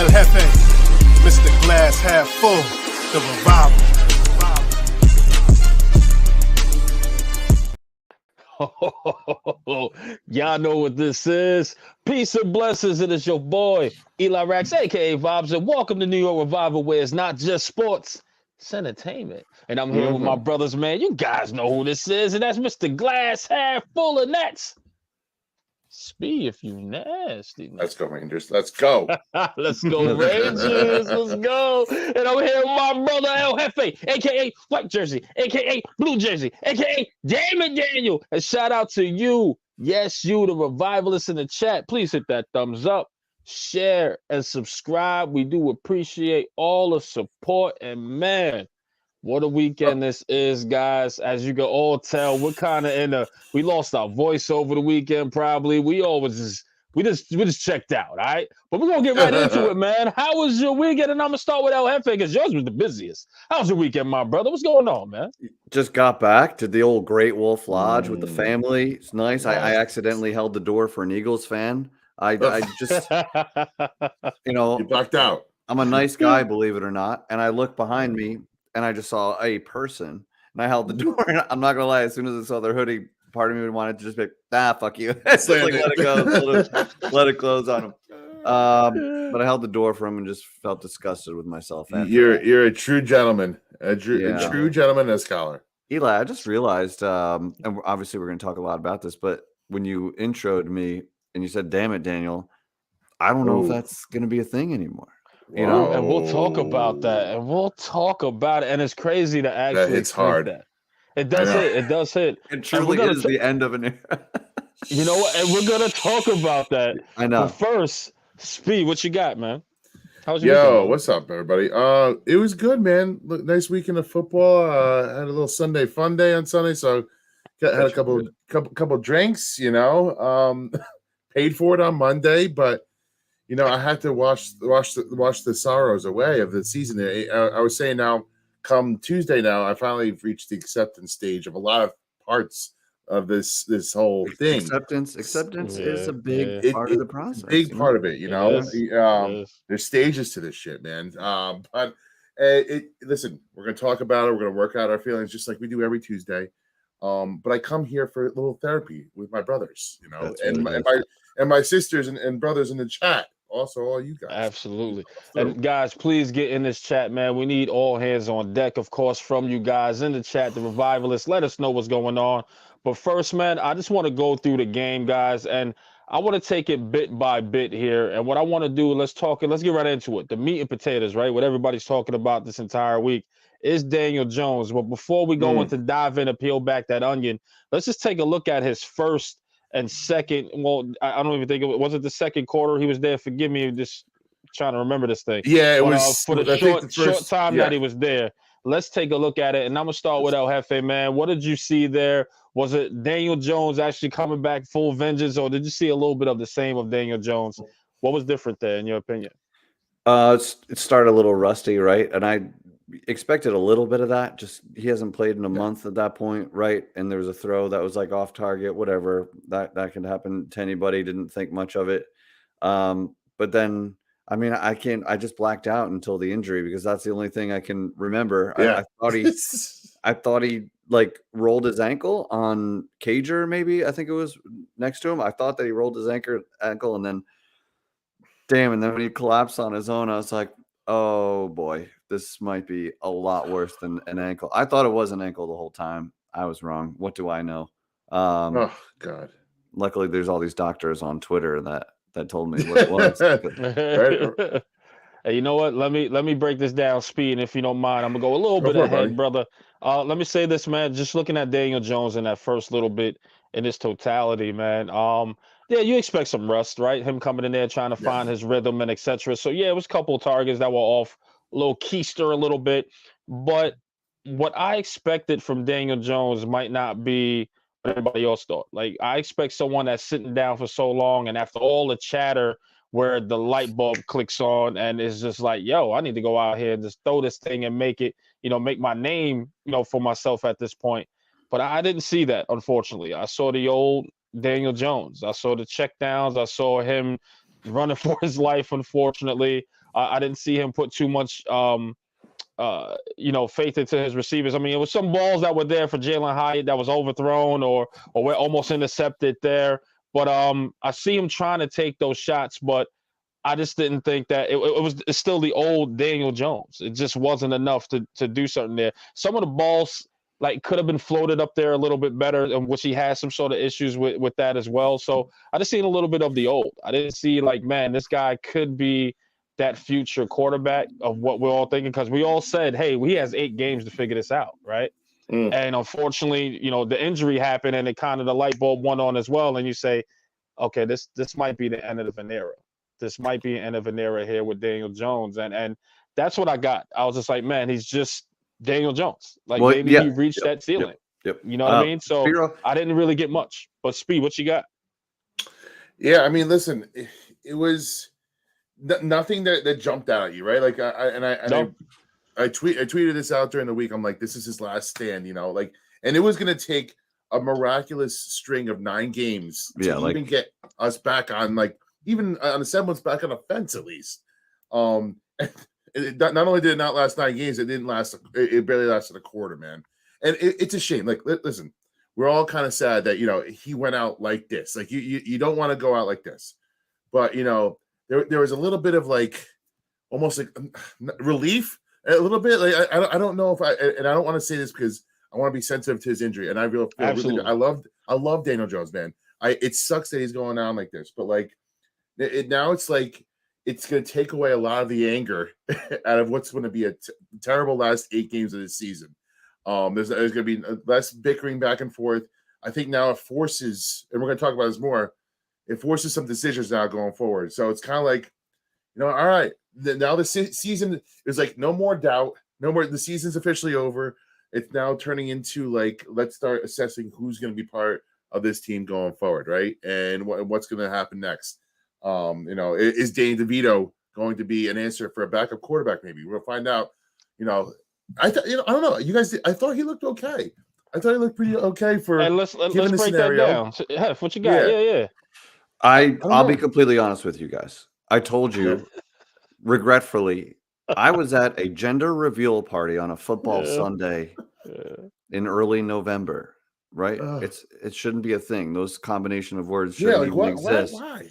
El Jefe, Mr. Glass Half Full, the revival. Y'all know what this is. Peace and blessings. It is your boy, Eli Rax, a.k.a. Vibes, and welcome to New York Revival, where it's not just sports, it's entertainment. And I'm here with my brothers, man. You guys know who this is, and that's Mr. Glass Half Full, and that's Speed, if you nasty. Man. Let's go, Rangers. Let's go. Let's go, Rangers. Let's go. And I'm here with my brother, El Jefe, a.k.a. White Jersey, a.k.a. Blue Jersey, a.k.a. Damon Daniel. And shout out to you. Yes, you, the revivalists in the chat. Please hit that thumbs up, share, and subscribe. We do appreciate all the support. And, man, what a weekend this is, guys. As you can all tell, we're kind of we lost our voice over the weekend, probably. We just checked out, all right? But we're going to get right into it, man. How was your weekend? And I'm going to start with El Jefe because yours was the busiest. How was your weekend, my brother? What's going on, man? Just got back to the old Great Wolf Lodge with the family. It's nice. I accidentally held the door for an Eagles fan. I just, You blacked out. I'm a nice guy, believe it or not. And I looked behind me and I just saw a person. And I held the door. And I'm not going to lie, as soon as I saw their hoodie, part of me wanted to just be, fuck you. Just like, let it go. Let it close on him. But I held the door for him and just felt disgusted with myself. You're a true gentleman. A true gentleman and a scholar. Eli, I just realized, and obviously we're going to talk a lot about this, but when you introed me and you said, damn it, Daniel, I don't know if that's going to be a thing anymore. You know, and we'll talk about that, and it's crazy to actually that hits hard. That. It does hit. It truly is the end of an era. You know what? And we're gonna talk about that. I know. But first, Speed, what you got, man? How's your weekend? What's up, everybody? It was good, man. Nice weekend of football. Had a little Sunday fun day on Sunday, so had a couple drinks. Paid for it on Monday, but. I had to wash the sorrows away of the season. I was saying now, come Tuesday now, I finally reached the acceptance stage of a lot of parts of this whole thing. Acceptance is a big part of the process. Big part of it, There's stages to this shit, man. But listen, we're gonna talk about it. We're gonna work out our feelings just like we do every Tuesday. But I come here for a little therapy with my brothers, and my sisters and brothers in the chat. Also, all you guys. Absolutely. And guys, please get in this chat, man. We need all hands on deck, of course, from you guys in the chat, the revivalists. Let us know what's going on. But first, man, I just want to go through the game, guys, and I want to take it bit by bit here. And what I want to do, let's get right into it. The meat and potatoes, right? What everybody's talking about this entire week is Daniel Jones. But before we go into dive in and peel back that onion, let's just take a look at his first and second. Well, I don't even think was it the second quarter he was there. Forgive me, just trying to remember this thing. Yeah, it was for the short time that he was there. Let's take a look at it, and I'm gonna start with El Jefe, man. What did you see there? Was it Daniel Jones actually coming back full vengeance, or did you see a little bit of the same of Daniel Jones? What was different there, in your opinion? It started a little rusty, right? And I expected a little bit of that. Just he hasn't played in a month at that point, right? And there was a throw that was like off target, whatever. That can happen to anybody. Didn't think much of it. But then, I mean, I just blacked out until the injury because that's the only thing I can remember. Yeah. I thought he like rolled his ankle on Cager, maybe. I think it was next to him. I thought that he rolled his ankle and then damn. And then when he collapsed on his own, I was like, oh boy, this might be a lot worse than an ankle. I thought it was an ankle the whole time. I was wrong. What do I know? Oh God. Luckily there's all these doctors on Twitter that told me what it was. Hey, you know what? Let me break this down, Speed, and if you don't mind, I'm gonna go a little bit ahead, brother. Let me say this, man. Just looking at Daniel Jones in that first little bit in its totality, man. Yeah, you expect some rust, right? Him coming in there trying to find his rhythm and etc. So yeah, it was a couple of targets that were off, a little keister a little bit. But what I expected from Daniel Jones might not be what everybody else thought. Like, I expect someone that's sitting down for so long and after all the chatter where the light bulb clicks on and it's just like, yo, I need to go out here and just throw this thing and make it, make my name, for myself at this point. But I didn't see that, unfortunately. I saw the old Daniel Jones. I saw the checkdowns. I saw him running for his life, unfortunately. I didn't see him put too much faith into his receivers. I mean, it was some balls that were there for Jalen Hyatt that was overthrown or were almost intercepted there. But I see him trying to take those shots, but I just didn't think that it's still the old Daniel Jones. It just wasn't enough to do something there. Some of the balls could have been floated up there a little bit better, and which he has some sort of issues with that as well. So I just seen a little bit of the old. I didn't see man, this guy could be that future quarterback of what we're all thinking, because we all said, hey, he has 8 games to figure this out, right? And unfortunately, the injury happened, and it kind of the light bulb went on as well. And you say, okay, this might be the end of an era. This might be the end of an era here with Daniel Jones, and that's what I got. I was just like, man, he's just Daniel Jones. Maybe he reached that ceiling. Yep. You know what I mean? So Spiro, I didn't really get much. But Speed, what you got? Yeah, I mean, listen, it was nothing that jumped out at you, right? I tweeted this out during the week. I'm like, this is his last stand, and it was going to take a miraculous string of 9 games to even get us back on, even on a semblance back on a fence at least. Not only did it not last 9 games, it didn't last. It barely lasted a quarter, man. And it's a shame. Listen, we're all kind of sad that he went out like this. You don't want to go out like this, but there was a little bit of almost relief, a little bit. I don't know if and I don't want to say this because I want to be sensitive to his injury, and I feel really good. I love Daniel Jones, man. It sucks that he's going down like this, but now it's it's going to take away a lot of the anger out of what's going to be a terrible last 8 games of this season. There's going to be less bickering back and forth. I think now it forces, and we're going to talk about this more, it forces some decisions now going forward. So it's kind of all right, now the season is no more doubt, no more, the season's officially over. It's now turning into let's start assessing who's going to be part of this team going forward, right? And what's going to happen next. Is Danny DeVito going to be an answer for a backup quarterback? Maybe we'll find out. I don't know. You guys, I thought he looked okay. I thought he looked pretty okay for. And let's break that down. Hef, what you got? Yeah. I'll be completely honest with you guys. I told you, regretfully, I was at a gender reveal party on a football Sunday in early November. Right? It shouldn't be a thing. Those combination of words shouldn't even exist. Why?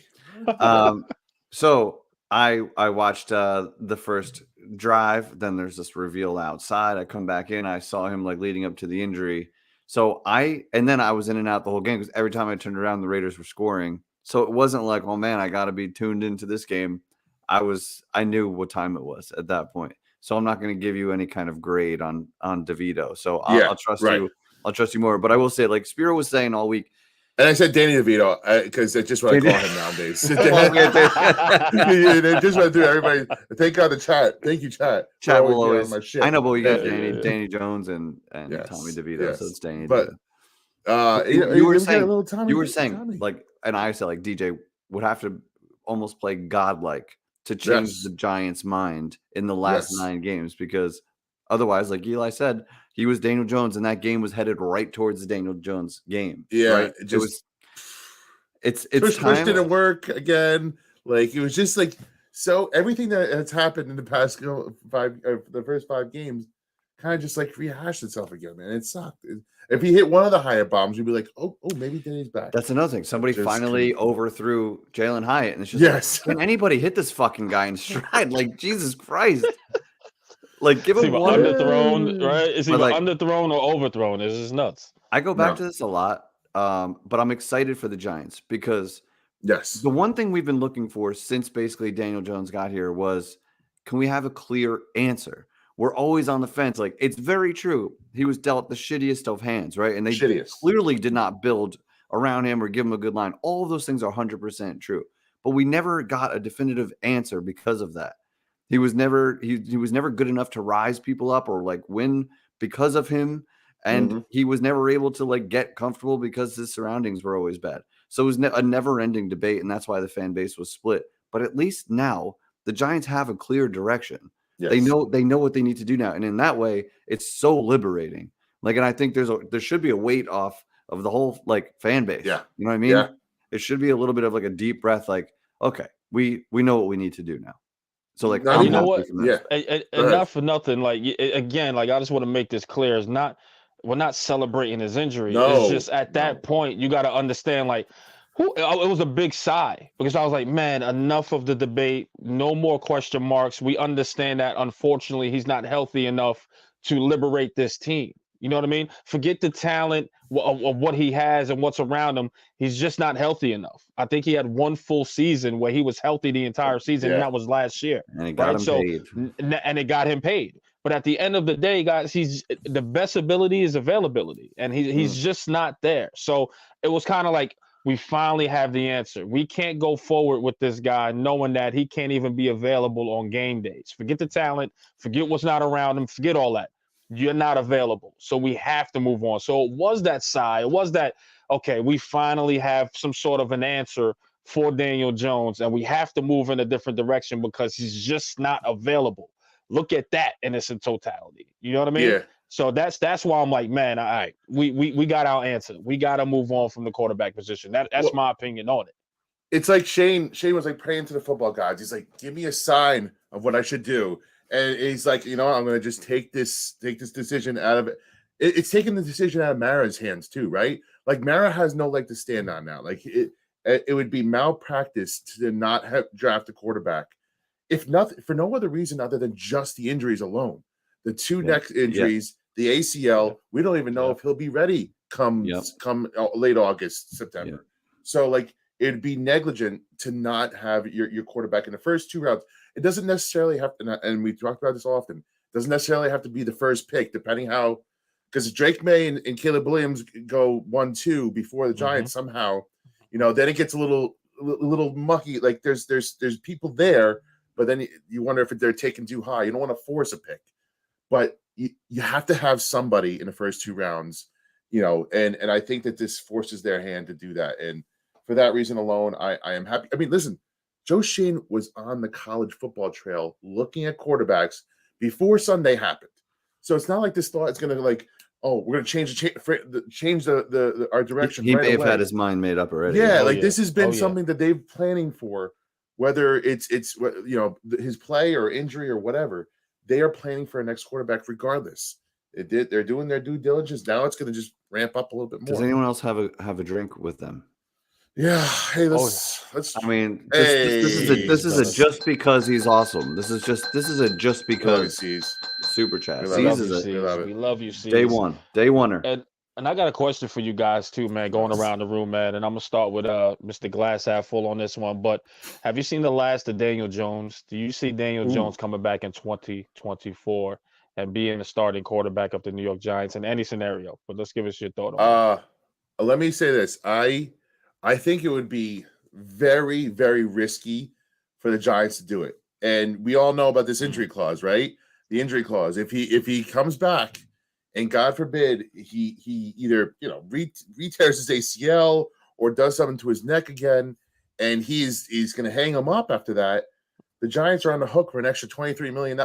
So I watched the first drive. Then there's this reveal outside. I come back in. I saw him leading up to the injury. And then I was in and out the whole game because every time I turned around, the Raiders were scoring. So it wasn't oh man, I got to be tuned into this game. I knew what time it was at that point. So I'm not going to give you any kind of grade on DeVito. So I'll trust you. I'll trust you more. But I will say, Spiro was saying all week. And I said Danny DeVito because that's just what I call him nowadays. They just went through everybody. Thank God the chat. Thank you, chat. Chat will always. I know, but we got Danny Jones and Tommy DeVito. Yes. So it's Danny. But you were saying, and I said DJ would have to almost play godlike to change the Giants' mind in the last 9 games, because otherwise, like Eli said, he was Daniel Jones, and that game was headed right towards the Daniel Jones game. Yeah, right? It's time. Didn't work again. It was just so everything that has happened in the past the first 5 games kind of just rehashed itself again, man. It sucked. If he hit one of the higher bombs, you'd be like, oh, maybe Danny's back. That's another thing. Somebody finally overthrew Jalen Hyatt, and it's just can anybody hit this fucking guy in stride? Jesus Christ. Give him one underthrown, right? Is he underthrown or overthrown? This is nuts. I go back to this a lot, but I'm excited for the Giants because the one thing we've been looking for since basically Daniel Jones got here was, can we have a clear answer? We're always on the fence. It's very true. He was dealt the shittiest of hands, right? And they clearly did not build around him or give him a good line. All of those things are 100% true, but we never got a definitive answer because of that. He was never he was never good enough to rise people up or win because of him, and he was never able to get comfortable because his surroundings were always bad. So it was a never-ending debate, and that's why the fan base was split. But at least now the Giants have a clear direction. Yes. They know what they need to do now, and in that way, it's so liberating. And I think there should be a weight off of the whole fan base. Yeah, you know what I mean? Yeah. It should be a little bit of a deep breath. Okay, we know what we need to do now. So like, Not I'm you know happy what? from this. Yeah. And not for nothing. Like again, like I just want to make this clear. It's not we're not celebrating his injury. It's No, just at that point you got to understand like it was a big sigh because I was like, man, enough of the debate. No more question marks. We understand that unfortunately he's not healthy enough to liberate this team. You know what I mean? Forget the talent of what he has and what's around him. He's just not healthy enough. I think he had one full season where he was healthy the entire season, and that was last year. And it got him paid. And it got him paid. But at the end of the day, guys, he's the best ability is availability, and he's just not there. So it was kind of like we finally have the answer. We can't go forward with this guy knowing that he can't even be available on game days. Forget the talent, forget what's not around him, forget all that. You're not available. So we have to move on. So it was that sigh. It was that, okay, we finally have some sort of an answer for Daniel Jones, and we have to move in a different direction because he's just not available. Look at that in its totality. You know what I mean? Yeah. So that's why I'm like, man, all right, we got our answer. We got to move on from the quarterback position. That's my opinion on it. It's like Shane was like praying to the football gods. He's like, give me a sign of what I should do. And he's like, you know, I'm going to just take this decision out of it. It's taking the decision out of Mara's hands too, right? Like Mara has no leg to stand on now. Like it would be malpractice to not draft a quarterback, if nothing, for no other reason other than just the injuries alone. The two neck injuries, the ACL. We don't even know if he'll be ready come late August, September. Yep. So like it'd be negligent to not have your quarterback in the first 2 rounds. It doesn't necessarily have to, and we talked about this often, it doesn't necessarily have to be the first pick, depending how, because Drake May and Caleb Williams go 1-2 before the Giants somehow, you know, then it gets a little mucky. Like there's people there, but then you wonder if they're taken too high. You don't want to force a pick, but you have to have somebody in the first 2 rounds, you know, and I think that this forces their hand to do that. And for that reason alone, I am happy. I mean, listen, Joe Schoen was on the college football trail looking at quarterbacks before Sunday happened. So it's not like this thought it's going to like, oh, we're going to change our direction. He may have had his mind made up already. Yeah, this has been something that they've planning for, whether it's you know, his play or injury or whatever. They are planning for a next quarterback regardless. They're doing their due diligence. Now it's going to just ramp up a little bit more. Does anyone else have a drink with them? Yeah. Hey, let's. I mean, this is a just because he's awesome. This is a just because super chat. We love you, C's. Day oneer. And I got a question for you guys too, man. Going around the room, man. And I'm gonna start with Mr. Glass half full on this one. But have you seen the last of Daniel Jones? Do you see Daniel Jones coming back in 2024 and being the starting quarterback of the New York Giants in any scenario? But let's give us your thought on it. Let me say this. I think it would be very, very risky for the Giants to do it. And we all know about this injury clause, right? The injury clause. If he comes back and God forbid he either, you know, re-tears his ACL or does something to his neck again, and he's going to hang him up after that, the Giants are on the hook for an extra $23 million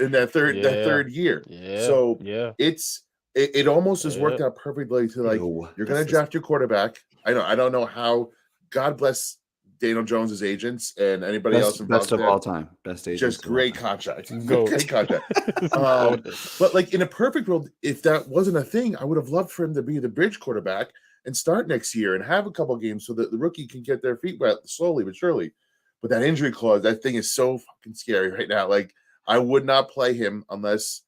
in that third year. Yeah. So it almost has worked out perfectly to like you're going to draft your quarterback. I don't know how. God bless Daniel Jones's agents and anybody else involved. Best of all time. Best agents. Just great contract. Great contract. But like in a perfect world, if that wasn't a thing, I would have loved for him to be the bridge quarterback and start next year and have a couple games so that the rookie can get their feet wet slowly but surely. But that injury clause, that thing is so fucking scary right now. Like I would not play him unless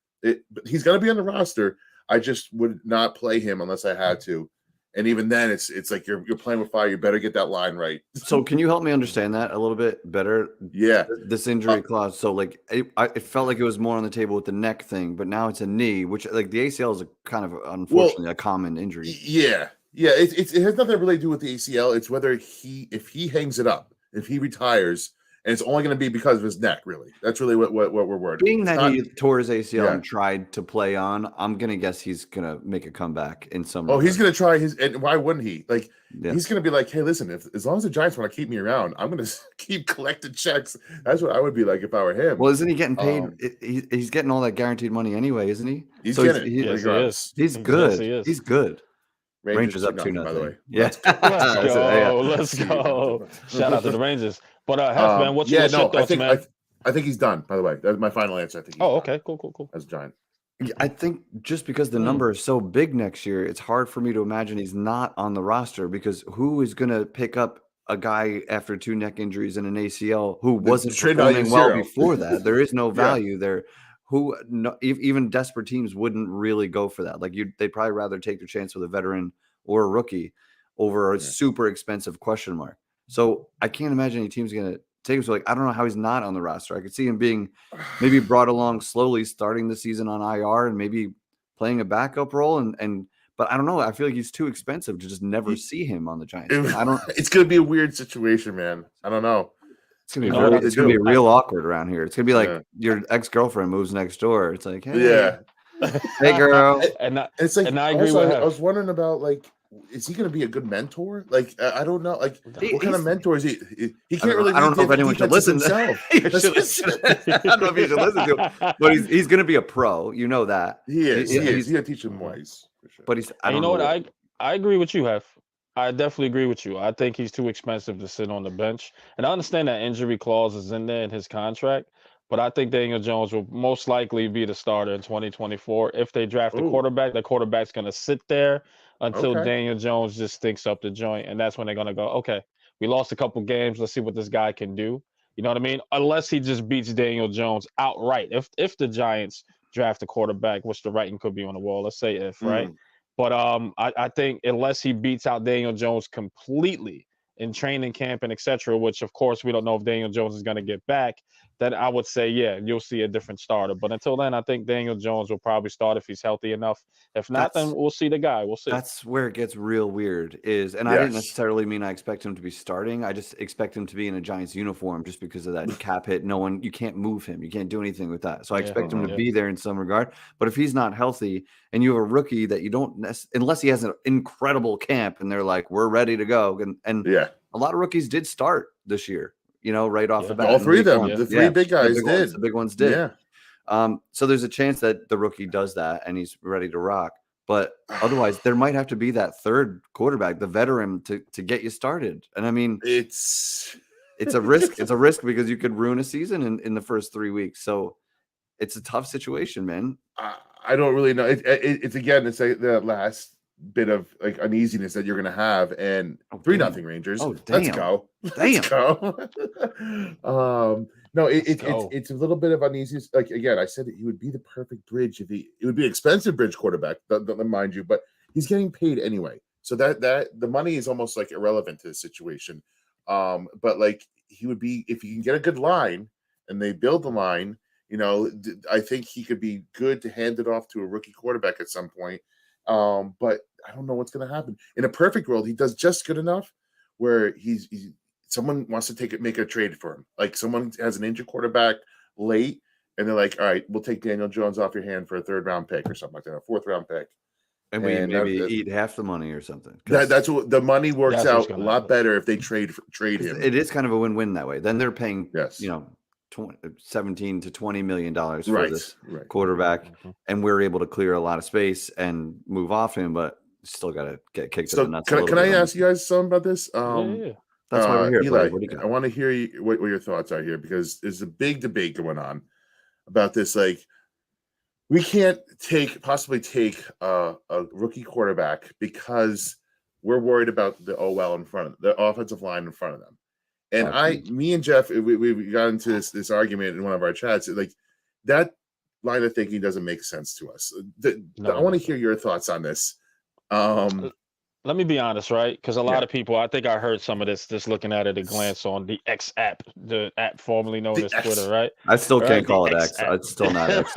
he's going to be on the roster. I just would not play him unless I had to. And even then, it's like you're playing with fire. You better get that line right. So can you help me understand that a little bit better? Yeah. This injury clause. So like it felt like it was more on the table with the neck thing, but now it's a knee, which like the ACL is a kind of unfortunately a common injury. Yeah. It has nothing really to do with the ACL. It's whether if he hangs it up, if he retires. And it's only going to be because of his neck, really. That's really what we're worried. Being that he tore his ACL and tried to play on, I'm going to guess he's going to make a comeback in some. Oh, he's going to try his, and why wouldn't he? Like, he's going to be like, hey, listen, as long as the Giants want to keep me around, I'm going to keep collecting checks. That's what I would be like if I were him. Well, isn't he getting paid? He's getting all that guaranteed money anyway, isn't he? He's so getting he's good. Yes, he is. He's good. Rangers up 2-0, by the way. Yeah, Let's go. Shout out to the Rangers. But Hef, man, what's your thoughts, man? I think he's done. By the way, that's my final answer. I think. Okay, cool. As a Giant. I think just because the number is so big next year, it's hard for me to imagine he's not on the roster, because who is going to pick up a guy after 2 neck injuries and an ACL who wasn't performing well before that? There is no value there. Even desperate teams wouldn't really go for that. Like they'd probably rather take their chance with a veteran or a rookie over a super expensive question mark. So I can't imagine any team's going to take him. So I don't know how he's not on the roster. I could see him being maybe brought along slowly, starting the season on IR and maybe playing a backup role. But I don't know. I feel like he's too expensive to just never see him on the Giants. It's going to be a weird situation, man. I don't know. It's gonna be real awkward around here. It's gonna be like your ex-girlfriend moves next door. It's like, hey, hey girl. And I agree with her. I was wondering about is he gonna be a good mentor? I don't know. What kind of mentor is he? He can't really. I don't know if anyone should listen to himself. I don't know if you should listen to him, but he's gonna be a pro. You know that he is. He's gonna teach him ways. For sure. But you know what? I agree with you, Hef. I definitely agree with you. I think he's too expensive to sit on the bench. And I understand that injury clause is in there in his contract, but I think Daniel Jones will most likely be the starter in 2024. If they draft a quarterback, the quarterback's going to sit there until Daniel Jones just stinks up the joint. And that's when they're going to go, okay, we lost a couple games. Let's see what this guy can do. You know what I mean? Unless he just beats Daniel Jones outright. If the Giants draft a quarterback, which the writing could be on the wall, let's say right? But I think unless he beats out Daniel Jones completely in training camp and et cetera, which of course we don't know if Daniel Jones is going to get back, then I would say, you'll see a different starter. But until then, I think Daniel Jones will probably start if he's healthy enough. If not, then we'll see the guy. We'll see. That's where it gets real weird I didn't necessarily mean I expect him to be starting. I just expect him to be in a Giants uniform just because of that cap hit. You can't move him. You can't do anything with that. So I expect him to be there in some regard. But if he's not healthy and you have a rookie that you don't unless he has an incredible camp and they're like, we're ready to go. And a lot of rookies did start this year. Right off the bat. All 3 of them. The 3 big guys did. The big ones did. Yeah. So there's a chance that the rookie does that and he's ready to rock. But otherwise, there might have to be that third quarterback, the veteran, to get you started. And I mean, it's a risk. It's a risk because you could ruin a season in the first 3 weeks. So it's a tough situation, man. I don't really know. It's like the last bit of uneasiness that you're going to have, and 3-0 Rangers. Let's go. Let's go. No, it's a little bit of uneasiness. Again, I said that he would be the perfect bridge it would be an expensive bridge quarterback, mind you, but he's getting paid anyway. So that the money is almost irrelevant to the situation. But he would be, if you can get a good line and they build the line, I think he could be good to hand it off to a rookie quarterback at some point. But I don't know what's going to happen. In a perfect world, he does just good enough where someone wants to make a trade for him. Someone has an injured quarterback late, and they're like, all right, we'll take Daniel Jones off your hand for a 3rd round pick or something like that, a 4th round pick. And we maybe eat half the money or something. That's what the money works out a lot better if they trade him. It is kind of a win-win that way. Then they're paying, $17 to $20 million for this quarterback, and we're able to clear a lot of space and move off him, but still got to get kicked to the nuts. Can I ask you guys something about this? That's why we're here. Eli, I want to hear what your thoughts are here, because there's a big debate going on about this. We can't possibly take a rookie quarterback because we're worried about the OL in front of the offensive line in front of them. And me and Jeff, we got into this argument in one of our chats. That line of thinking doesn't make sense to us. I want to hear your thoughts on this. Let me be honest, right? Because a lot of people, I think I heard some of this, just looking at it at a glance on the X app, the app formerly known as Twitter, right? I still can't call it X. It's still not X.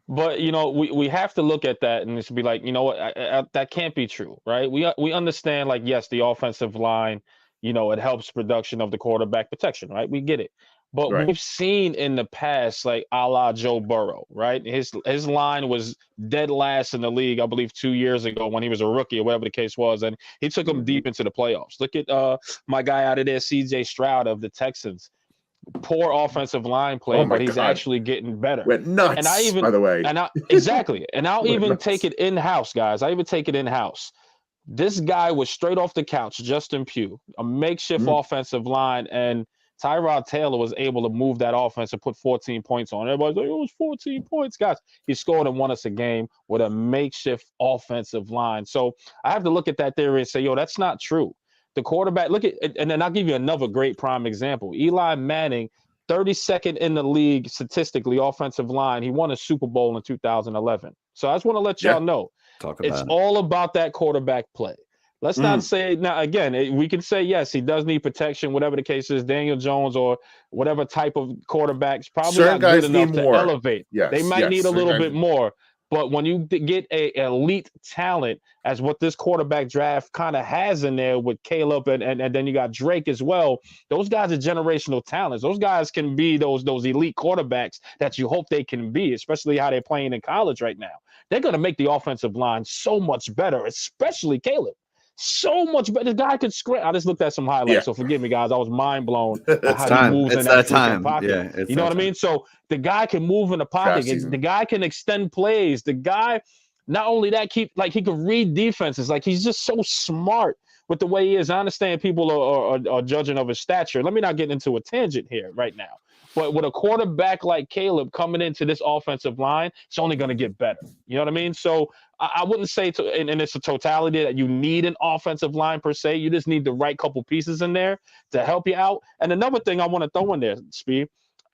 But, we have to look at that and just be like, you know what, that can't be true, right? We understand, yes, the offensive line, it helps production of the quarterback protection, right? We get it. But we've seen in the past, a la Joe Burrow, right? His line was dead last in the league, I believe 2 years ago when he was a rookie or whatever the case was. And he took him deep into the playoffs. Look at my guy out of there, CJ Stroud of the Texans. Poor offensive line play, but he's actually getting better. Went nuts, and by the way. Exactly. And I'll even take it in-house, guys. I even take it in-house. This guy was straight off the couch, Justin Pugh, a makeshift offensive line, and Tyrod Taylor was able to move that offense and put 14 points on. Everybody's like, it was 14 points. Guys, he scored and won us a game with a makeshift offensive line. So I have to look at that theory and say, yo, that's not true. The quarterback, look at, and then I'll give you another great prime example. Eli Manning, 32nd in the league statistically, offensive line. He won a Super Bowl in 2011. So I just want to let y'all know, it's all about that quarterback play. Let's not say, now, again, we can say, yes, he does need protection, whatever the case is, Daniel Jones or whatever type of quarterback's probably certain not guys good enough to more. elevate. Yes, they might need a little bit more. But when you get a elite talent, as what this quarterback draft kind of has in there with Caleb and then you got Drake as well, those guys are generational talents. Those guys can be those elite quarterbacks that you hope they can be, especially how they're playing in college right now. They're going to make the offensive line so much better, especially Caleb. So much better. The guy could scramble. I just looked at some highlights, so forgive me, guys. I was mind blown at how he moves in that pocket. Yeah, you know what I mean? So the guy can move in the pocket. The guy can extend plays. The guy, not only that, he can read defenses. Like, he's just so smart with the way he is. I understand people are judging of his stature. Let me not get into a tangent here right now. But with a quarterback like Caleb coming into this offensive line, it's only going to get better. You know what I mean? So I wouldn't say, and it's a totality that you need an offensive line per se. You just need the right couple pieces in there to help you out. And another thing I want to throw in there, Speed,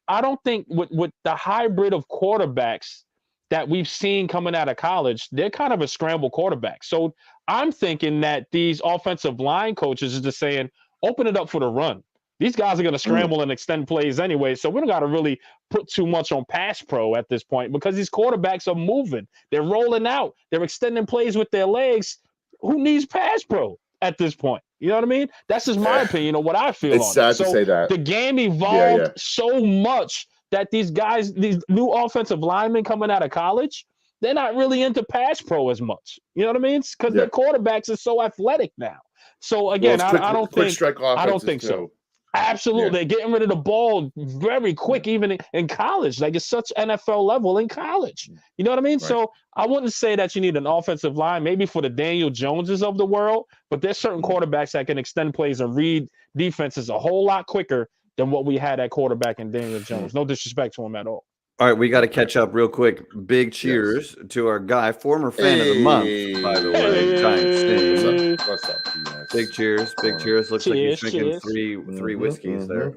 I don't think with the hybrid of quarterbacks that we've seen coming out of college, they're kind of a scramble quarterback. So I'm thinking that these offensive line coaches are just saying, open it up for the run. These guys are going to scramble and extend plays anyway, so we don't got to really put too much on pass pro at this point because these quarterbacks are moving. They're rolling out. They're extending plays with their legs. Who needs pass pro at this point? You know what I mean? That's just my opinion of what I feel on it. It's sad to say that. The game evolved so much that these guys, these new offensive linemen coming out of college, they're not really into pass pro as much. You know what I mean? Because their quarterbacks are so athletic now. So, again, I don't think so. Absolutely. They're getting rid of the ball very quick, even in college. Like, it's such NFL level in college. You know what I mean? Right. So I wouldn't say that you need an offensive line, maybe for the Daniel Joneses of the world, but there's certain quarterbacks that can extend plays and read defenses a whole lot quicker than what we had at quarterback in Daniel Jones. No disrespect to him at all. All right, we got to catch up real quick. Big cheers to our guy, former fan of the month, by the way, Giant Sting. What's up, guys? Big cheers, big cheers. Looks like he's drinking three whiskeys there.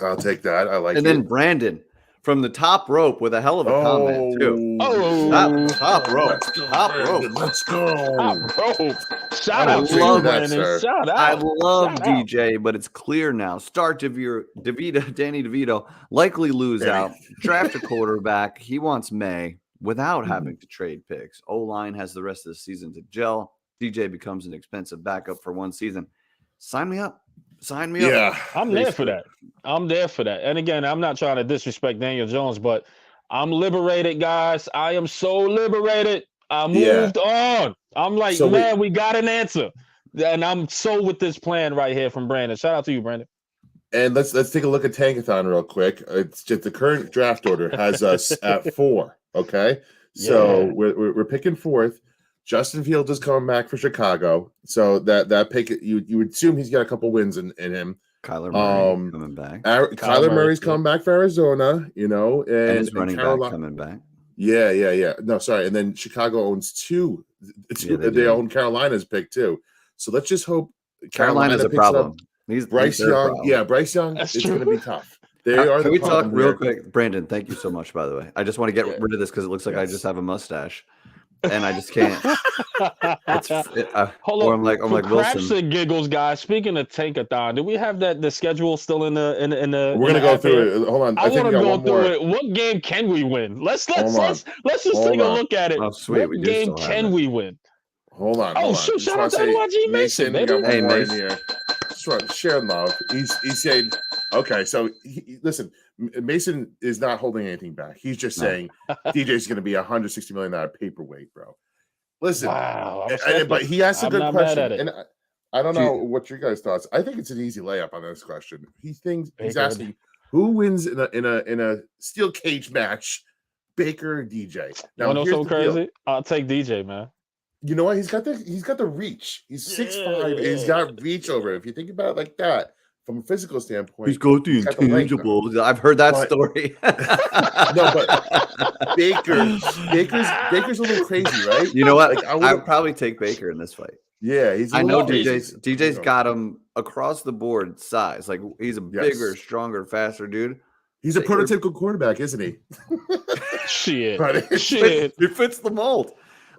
I'll take that. I like it. And then Brandon from the top rope with a hell of a comment too. Top rope. Let's go. Top rope. Shout out to you, Brandon. Shout out. I love DJ, but it's clear now. Start Danny DeVito likely lose out. Draft a quarterback. He wants May without having to trade picks. O-line has the rest of the season to gel. DJ becomes an expensive backup for one season. Sign me up. Sign me up. I'm there for that. I'm there for that. And again, I'm not trying to disrespect Daniel Jones, but I'm liberated, guys. I am so liberated. I moved on. I'm like, we got an answer. And I'm so with this plan right here from Brandon. Shout out to you, Brandon. And let's take a look at Tankathon real quick. It's just the current draft order has us at 4. Okay. So we're picking 4th. Justin Fields is coming back for Chicago, so that pick you would assume he's got a couple wins in him. Kyler Murray coming back. Kyler Murray's coming back for Arizona, and his running back coming back. Yeah. No, sorry. And then Chicago owns 2. They own Carolina's pick too. So let's just hope Carolina's a problem. Bryce Young. Bryce Young. It's going to be tough. Can we talk real quick, Brandon? Thank you so much. By the way, I just want to get rid of this because it looks like I just have a mustache. And I just can't. Hold on. I'm like Wilson. Craps and giggles, guys. Speaking of Tankathon, do we have the schedule still in the? We're gonna go through it. Hold on. I want to go through it. What game can we win? Let's just take a look at it. Oh, sweet. What game can we win? Hold on. Oh, shoot! Shout out to NYG Mason. Hey, Mason. Just want to share love. He's saying, okay. So listen. Mason is not holding anything back. He's just saying DJ's going to be $160 million paperweight, bro. Listen, but he asked a good question, and I don't know what your guys' thoughts. I think it's an easy layup on this question. He's asking who wins in a steel cage match, Baker or DJ. Now, so crazy. I'll take DJ, man. You know what? He's got the reach. He's 6'5". He's got reach over it. If you think about it like that, from a physical standpoint, he's got the intangibles. I've heard that story. No, but Baker's a little crazy, right? You know what? Like, I would probably take Baker in this fight. Yeah, I know DJ's got him across the board size. Like he's a bigger, stronger, faster dude. He's a prototypical quarterback, isn't he? Shit. Shit. It fits the mold.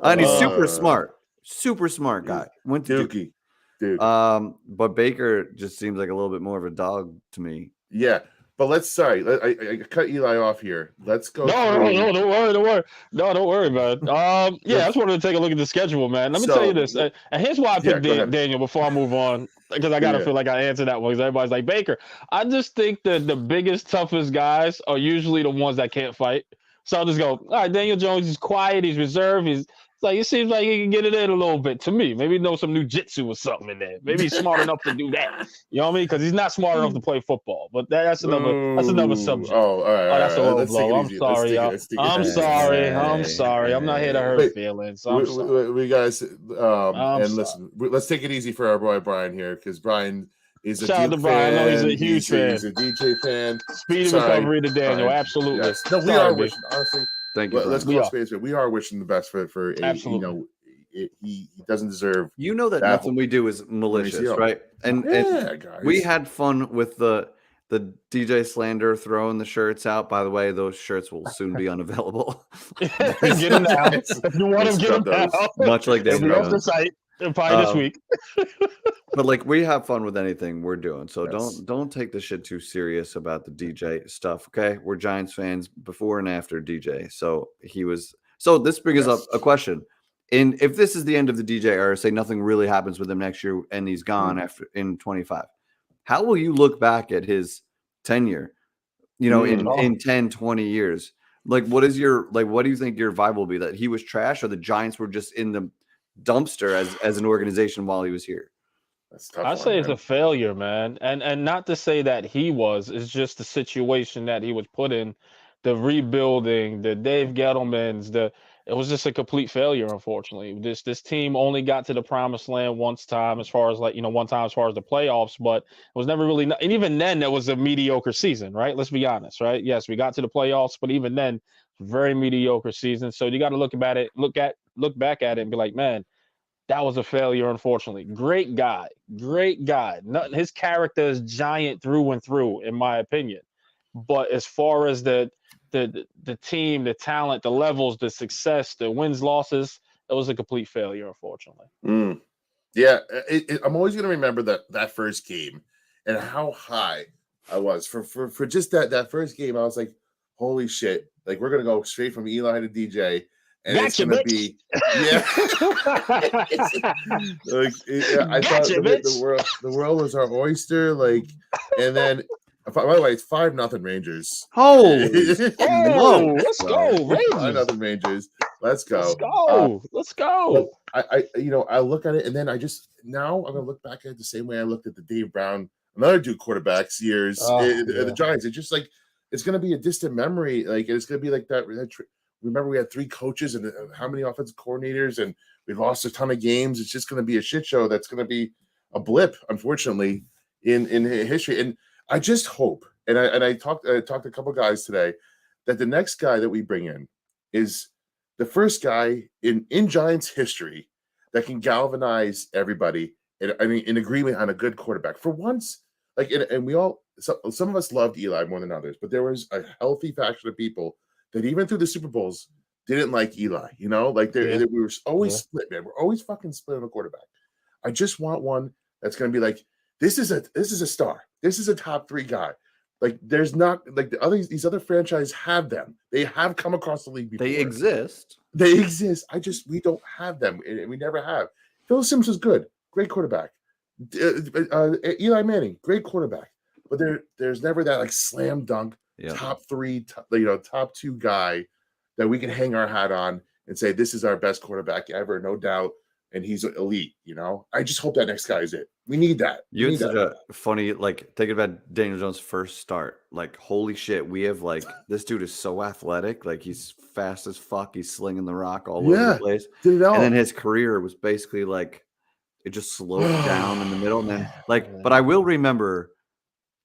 And he's super smart guy. Went to Dookie, dude. But Baker just seems like a little bit more of a dog to me. Yeah. But I cut Eli off here. Let's go. No, don't worry. No, don't worry, man. Yeah, I just wanted to take a look at the schedule, man. Let me tell you this. And here's why I picked Daniel before I move on, because I gotta feel like I answered that one. Because everybody's like Baker. I just think that the biggest, toughest guys are usually the ones that can't fight. So I'll just go, all right, Daniel Jones, he's quiet, he's reserved, it seems like he can get it in a little bit to me. Maybe know some new jitsu or something in there. Maybe he's smart enough to do that. You know what I mean? Because he's not smart enough to play football. But that's another subject. Oh, all right. That's a low blow. I'm sorry, y'all. I'm sorry. I'm not here to hurt feelings. We guys, and listen, let's take it easy for our boy Brian here, because Brian is a Shout out to Brian. I know he's a huge fan. He's a DJ fan. Speedy recovery to Daniel. Brian. Absolutely. Yes. No, we are wishing, honestly. Thank you. Let's go space. We are wishing the best for absolutely. He doesn't deserve. You know that nothing we do is malicious, right? And guys. We had fun with the DJ slander throwing the shirts out. By the way, those shirts will soon be unavailable. Get them now. If you want them, get them now. Much like they off the site. Probably this week. But like, we have fun with anything we're doing, so yes. don't take this shit too serious about the DJ stuff. Okay, we're Giants fans before and after DJ. So this brings up a question. And if this is the end of the DJ era, say nothing really happens with him next year and he's gone in 25, how will you look back at his tenure, in 10, 20 years? Like, what do you think your vibe will be? That he was trash, or the Giants were just in the dumpster as an organization while he was here? I say it's a failure, man. And not to say that he was, it's just the situation that he was put in, the rebuilding, the Dave Gettleman's, it was just a complete failure, unfortunately. This team only got to the promised land one time as far as the playoffs, but it was never really, and even then it was a mediocre season, right? Let's be honest, right? Yes, we got to the playoffs, but even then, very mediocre season. So you got to look back at it and be like, man, that was a failure, unfortunately. Great guy. His character is giant through and through, in my opinion. But as far as the team, the talent, the levels, the success, the wins, losses, it was a complete failure, unfortunately. Yeah, I'm always going to remember that first game and how high I was for just that first game. I was like, holy shit! Like, we're going to go straight from Eli to DJ. And it's going to be, I thought the world was our oyster. Like, and then, by the way, it's 5-0 Rangers. Let's go, Rangers. 5-0 Rangers. Let's go. Let's go. I look at it, and then now I'm going to look back at it the same way I looked at the Dave Brown, another Duke quarterbacks years, the Giants. It's just like, it's going to be a distant memory. Like, it's going to be like that. Remember, we had 3 coaches and how many offensive coordinators, and we lost a ton of games. It's just going to be a shit show. That's going to be a blip, unfortunately, in history. And I just hope, and I talked to a couple of guys today, that the next guy that we bring in is the first guy in Giants history that can galvanize everybody in agreement on a good quarterback for once. Like, and we all, some of us loved Eli more than others, but there was a healthy faction of people that even through the Super Bowls didn't like Eli, like we were always split, man. We're always fucking split on a quarterback. I just want one that's going to be like, this is a star. This is a top 3 guy. Like, there's not like these other franchises have them. They have come across the league before. They exist. We don't have them, and we never have. Phil Simms is good, great quarterback. Eli Manning, great quarterback. But there's never that like slam dunk. Top 3, top 2 guy that we can hang our hat on and say, this is our best quarterback ever, no doubt. And he's elite, I just hope that next guy is it. We need that. You had such a funny, like, thinking about Daniel Jones' first start. Like, holy shit, we have, like, this dude is so athletic. Like, he's fast as fuck. He's slinging the rock all over the place. Did it all. And then his career was basically like, it just slowed down in the middle. And then, like, but I will remember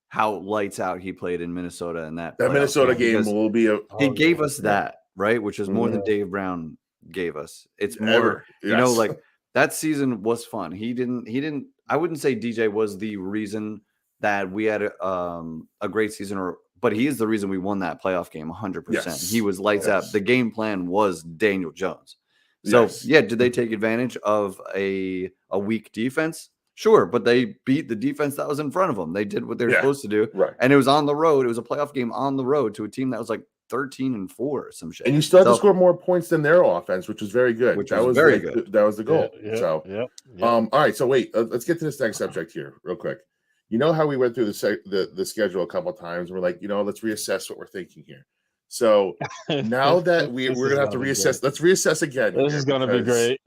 how lights out he played in Minnesota in that Minnesota game will be he gave us that, right? Which is more than Dave Brown gave us. It's more, you know, like that season was fun. He didn't, I wouldn't say DJ was the reason that we had a great season, but he is the reason we won that playoff game 100%. Yes. He was lights out. The game plan was Daniel Jones. So yeah, did they take advantage of a weak defense? Sure, but they beat the defense that was in front of them. They did what they were supposed to do. Right. And it was on the road. It was a playoff game on the road to a team that was like 13-4 or some shit. And you still had to score more points than their offense, which was very good. That was very good. That was the goal. Yeah. All right. So wait, let's get to this next subject here real quick. You know how we went through the schedule a couple of times. We're like, let's reassess what we're thinking here. So now that we're going to have to reassess, let's reassess again. This is going to be great.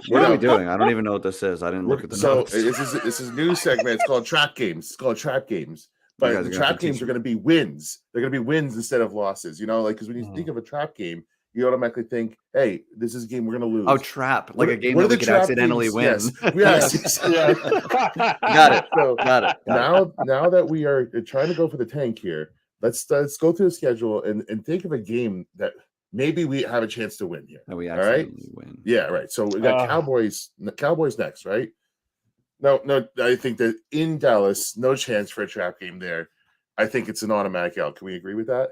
What are we doing? I don't even know what this is. I didn't look at the notes. This is a new segment. It's called Trap Games. It's called Trap Games. But the trap games are going to be wins. They're going to be wins instead of losses. Because when you think of a trap game, you automatically think, hey, this is a game we're going to lose. Oh, trap. Like a game that we could accidentally win. Yes. Got it. So now that we are trying to go for the tank here, let's go through the schedule and think of a game that maybe we have a chance to win here. That we accidentally win. Yeah, right. So we got Cowboys next, right? No, I think that in Dallas, no chance for a trap game there. I think it's an automatic L. Can we agree with that?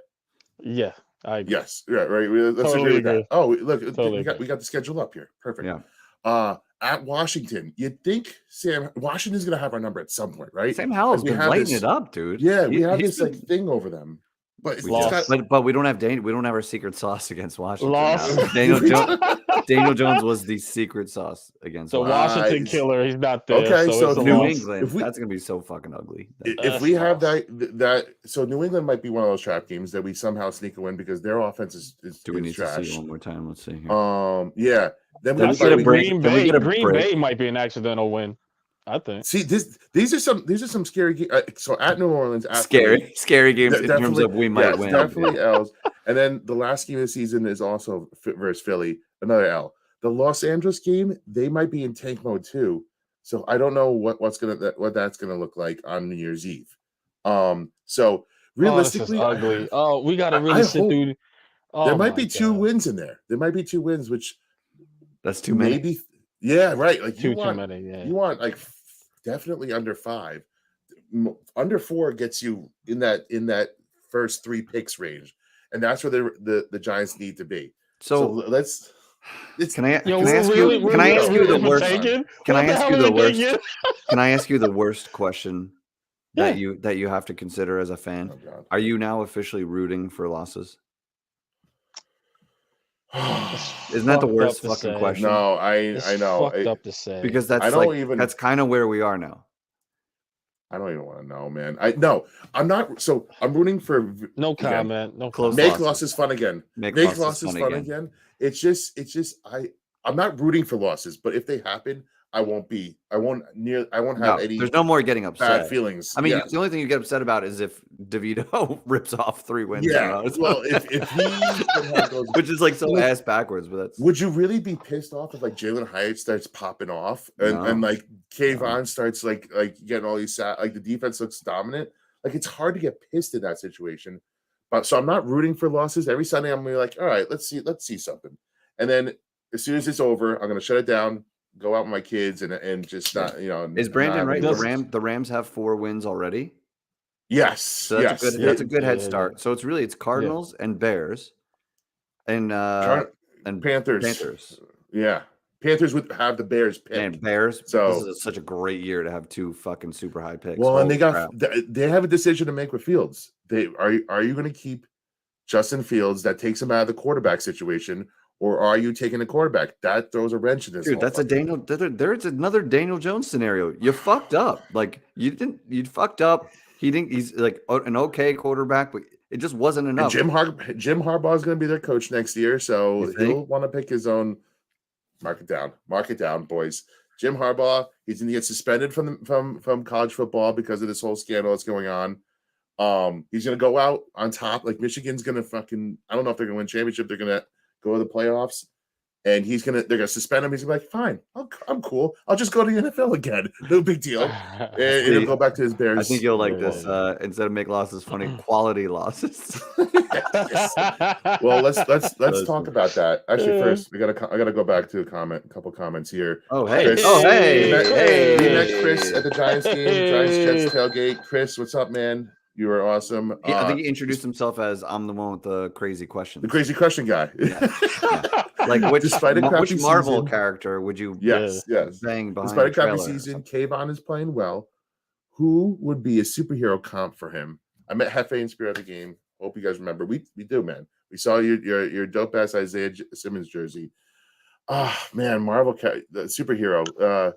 Yeah, I agree. Yes, right. Let's agree with that. Oh, look, we got the schedule up here. Perfect. Yeah. At Washington, you'd think Washington's going to have our number at some point, right? Sam Howell's been lighting it up, dude. Yeah, we have this thing over them. But we don't have we don't have our secret sauce against Washington. Daniel Jones was the secret sauce against Washington killer. He's not there. Okay, so New England. That's gonna be so fucking ugly. If we have that, so New England might be one of those trap games that we somehow sneak a win because their offense is Do we need trash. To see one more time? Let's see here. Yeah. Then we get a Green Bay. Green Bay might be an accidental win. I think. See, these are some scary games. So at New Orleans, scary games in terms of we might win. Definitely L's. And then the last game of the season is also versus Philly, another L. The Los Angeles game, they might be in tank mode too. So I don't know what that's gonna look like on New Year's Eve. So realistically, ugly. We gotta really sit through. There might be 2 wins in there. There might be 2 wins, which that's too many. Maybe, yeah, right. Like too many. Yeah, you want like definitely under 5. Under 4 gets you in that first 3 picks range, and that's where the Giants need to be. So let's. Can I ask you the worst? Can I ask you the worst question that you have to consider as a fan? Oh, are you now officially rooting for losses? Isn't that the worst fucking question? No, I know. Fucked up to say because that's kind of where we are now. I don't even want to know, man. I'm not. So I'm rooting for no comment. No close. Make losses fun again. Make losses fun again. It's just. I'm not rooting for losses, but if they happen, I won't have any. There's no more getting upset. Bad feelings. I mean, the only thing you get upset about is if DeVito rips off 3 wins. Yeah. Well, if he which is like so ass backwards, but that's. Would you really be pissed off if like Jalen Hyatt starts popping off and like Kayvon starts like getting all these like the defense looks dominant? Like it's hard to get pissed in that situation. But so I'm not rooting for losses. Every Sunday I'm gonna be like, all right, let's see something. And then as soon as it's over, I'm gonna shut it down. Go out with my kids and just not, Is Brandon right? The Rams have 4 wins already. Yes, so that's a good head start. So it's Cardinals and Bears, and Panthers. Yeah, Panthers would have the Bears pick. And Bears. So this is such a great year to have 2 fucking super high picks. Well, and they have a decision to make with Fields. Are you going to keep Justin Fields that takes him out of the quarterback situation? Or are you taking a quarterback? That throws a wrench in this. Dude, that's a Daniel. There's another Daniel Jones scenario. You fucked up. Like you fucked up. He's like an okay quarterback, but it just wasn't enough. And Jim Harbaugh is going to be their coach next year, so he'll want to pick his own. Mark it down, boys. Jim Harbaugh, he's going to get suspended from college football because of this whole scandal that's going on. He's going to go out on top. Like Michigan's going to I don't know if they're going to win championship. They're going to go to the playoffs. And they're going to suspend him. He's going to be like, fine, I'm cool. I'll just go to the NFL again. No big deal. And he'll go back to his Bears. I think you'll like this. Instead of make losses funny, quality losses. Well, let's talk about that. Actually, first, I gotta go back to a couple comments here. Oh, hey. Chris, hey. We met Chris at the Giants game, Giants-Jets tailgate. Chris, what's up, man? You were awesome. I think he introduced himself as I'm the one with the crazy questions. The crazy question guy. Yeah. Like which Marvel character would you yes. bang behind? Despite a crappy season, Kayvon is playing well. Who would be a superhero comp for him? I met Hefe and Spirit at the game. Hope you guys remember. We do, man. We saw your dope ass Isaiah Simmons jersey. Oh man, Marvel the superhero.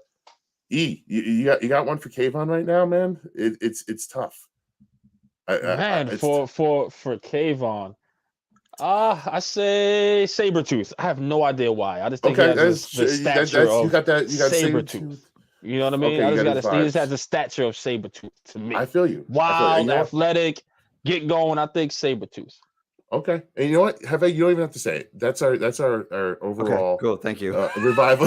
You got one for Kayvon right now, man. It's tough. For Kayvon, I say Sabretooth. I have no idea why. I just think he has the stature of Sabretooth. You know what I mean? Okay, he just has the stature of Sabretooth to me. I feel you. Wild, athletic, get going. I think Sabretooth. Okay, and you know what? You don't even have to say it. That's our overall. Okay, cool, thank you. Revival.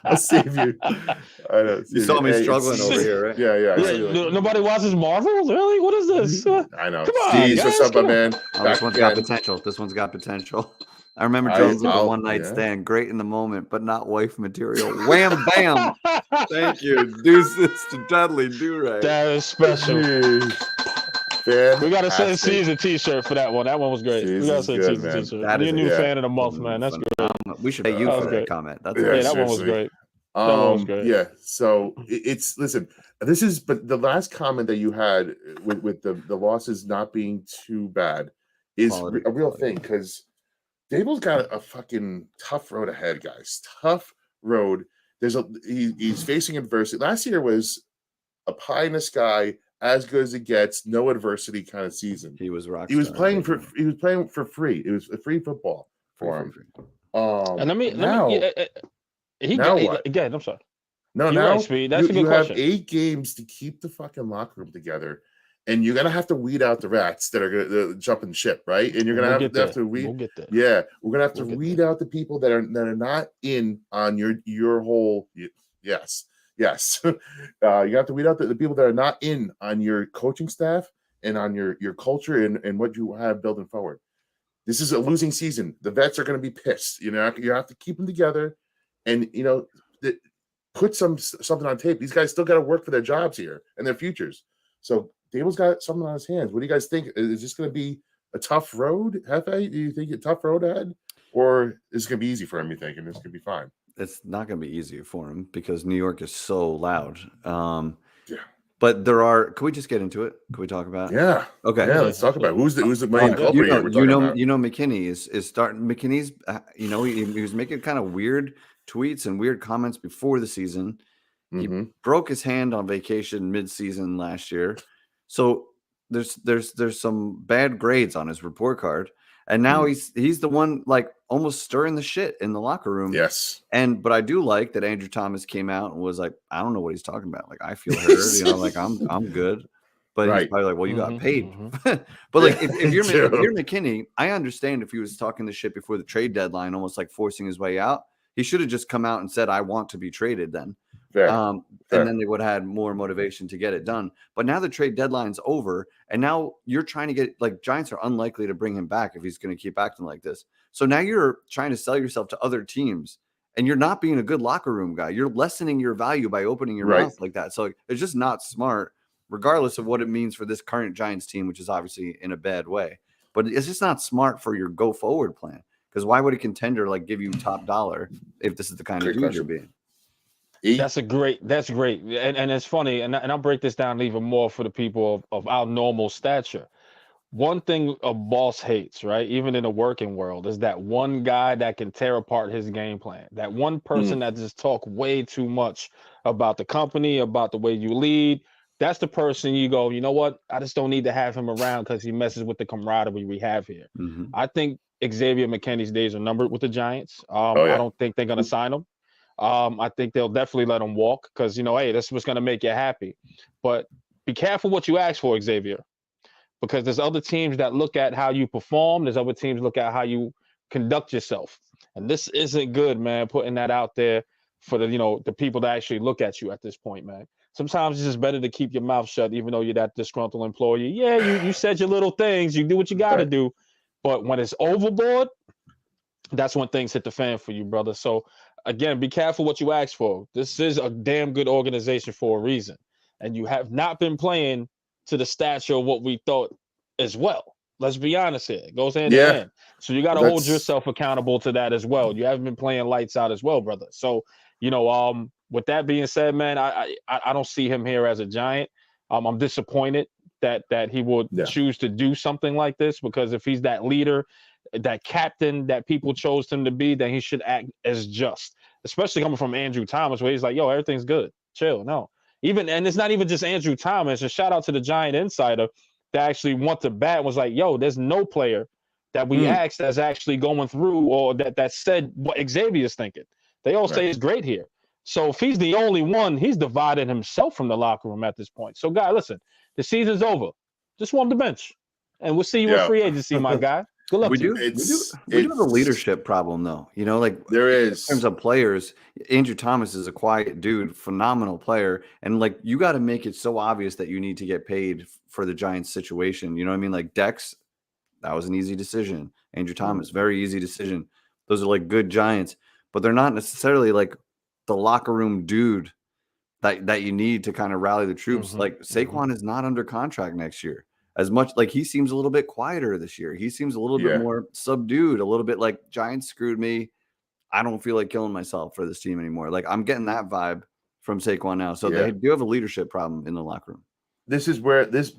I'll save you. I know. You saw me struggling over here, right? Yeah. Nobody watches Marvel, really? What is this? I know. Come on, Steve, what's up, my man? This one's got potential. I remember Jones with a one-night stand. Great in the moment, but not wife material. Wham, bam. Thank you. Deuces to Dudley Do-Right. That is special. We got to send season T-shirt for that one. That one was great. We got to send season T-shirt. You're a new fan of the month, man. That's great. We should pay you for that comment. That's that one was great. That one was great. Yeah. So listen. But the last comment that you had with the losses not being too bad is a real thing because Daboll's got a fucking tough road ahead, guys. Tough road. He's facing adversity. Last year was a pie in the sky, as good as it gets, no adversity kind of season. He was playing for free. It was a free football for him. And again, I'm sorry. No, now right, Speed. That's a good question. You have 8 games to keep the fucking locker room together, and you're gonna have to weed out the rats that are gonna jump in ship, right? And you're gonna have to weed. We'll get there. Yeah, we're gonna have to weed out the people that are not in on your whole. Yes. You have to weed out the people that are not in on your coaching staff and on your culture and what you have building forward. This is a losing season. The vets are going to be pissed. You have to keep them together, and put something on tape. These guys still got to work for their jobs here and their futures. So Daboll's got something on his hands. What do you guys think? Is this going to be a tough road, Hefe? Do you think a tough road ahead, or is it going to be easy for him? You think, and it's going to be fine? It's not going to be easy for him because New York is so loud. But there are. Can we just get into it? Can we talk about it? Yeah. Okay. Yeah. Let's talk about who's the main culprit here. McKinney is starting. McKinney's. He was making kind of weird tweets and weird comments before the season. Mm-hmm. He broke his hand on vacation mid-season last year, so there's some bad grades on his report card. And now he's the one like almost stirring the shit in the locker room. Yes. But I do like that Andrew Thomas came out and was like, I don't know what he's talking about. Like I feel hurt, like I'm good. But he's probably like, well, you got paid. But like if you're McKinney, I understand if he was talking the shit before the trade deadline, almost like forcing his way out. He should have just come out and said, I want to be traded then. Fair. And then they would have had more motivation to get it done. But now the trade deadline's over, and now you're trying to get Giants are unlikely to bring him back if he's going to keep acting like this. So now you're trying to sell yourself to other teams, and you're not being a good locker room guy. You're lessening your value by opening your mouth like that. So it's just not smart, regardless of what it means for this current Giants team, which is obviously in a bad way. But it's just not smart for your go forward plan. Because why would a contender give you top dollar if this is the kind of dude you're being? That's great. And it's funny, and I'll break this down even more for the people of our normal stature. One thing a boss hates, right, even in the working world, is that one guy that can tear apart his game plan. That one person that just talk way too much about the company, about the way you lead. That's the person you go, you know what? I just don't need to have him around because he messes with the camaraderie we have here. I think Xavier McKinney's days are numbered with the Giants. I don't think they're going to sign him. I think they'll definitely let him walk because, hey, this is what's going to make you happy. But be careful what you ask for, Xavier, because there's other teams that look at how you perform. There's other teams look at how you conduct yourself. And this isn't good, man, putting that out there for the people that actually look at you at this point, man. Sometimes it's just better to keep your mouth shut, even though you're that disgruntled employee. Yeah, you said your little things. You do what you got to do. But when it's overboard, that's when things hit the fan for you, brother. So, again, be careful what you ask for. This is a damn good organization for a reason. And you have not been playing to the stature of what we thought as well. Let's be honest here. It goes hand in hand. So you got to hold yourself accountable to that as well. You haven't been playing lights out as well, brother. So, with that being said, man, I don't see him here as a Giant. I'm disappointed that he would choose to do something like this, because if he's that leader, that captain that people chose him to be, then he should act as just, especially coming from Andrew Thomas, where he's like, yo, everything's good. Chill. No. And it's not even just Andrew Thomas. A shout out to the Giant Insider that actually went to bat, was like, yo, there's no player that we asked that's actually going through or that said what Xavier's thinking. They all say it's great here. So if he's the only one, he's divided himself from the locker room at this point. So, guy, listen, the season's over. Just warm the bench, and we'll see you in free agency, my guy. Good luck. We do have a leadership problem, though. Like there is in terms of players. Andrew Thomas is a quiet dude, phenomenal player, and like you got to make it so obvious that you need to get paid for the Giants situation. You know what I mean? Like Dex, that was an easy decision. Andrew Thomas, very easy decision. Those are like good Giants, but they're not necessarily like the locker room dude that you need to kind of rally the troops. Like Saquon is not under contract next year. As much like he seems a little bit quieter this year. He seems a little bit more subdued, a little bit like Giants screwed me. I don't feel like killing myself for this team anymore. Like I'm getting that vibe from Saquon now. So they do have a leadership problem in the locker room. This is where this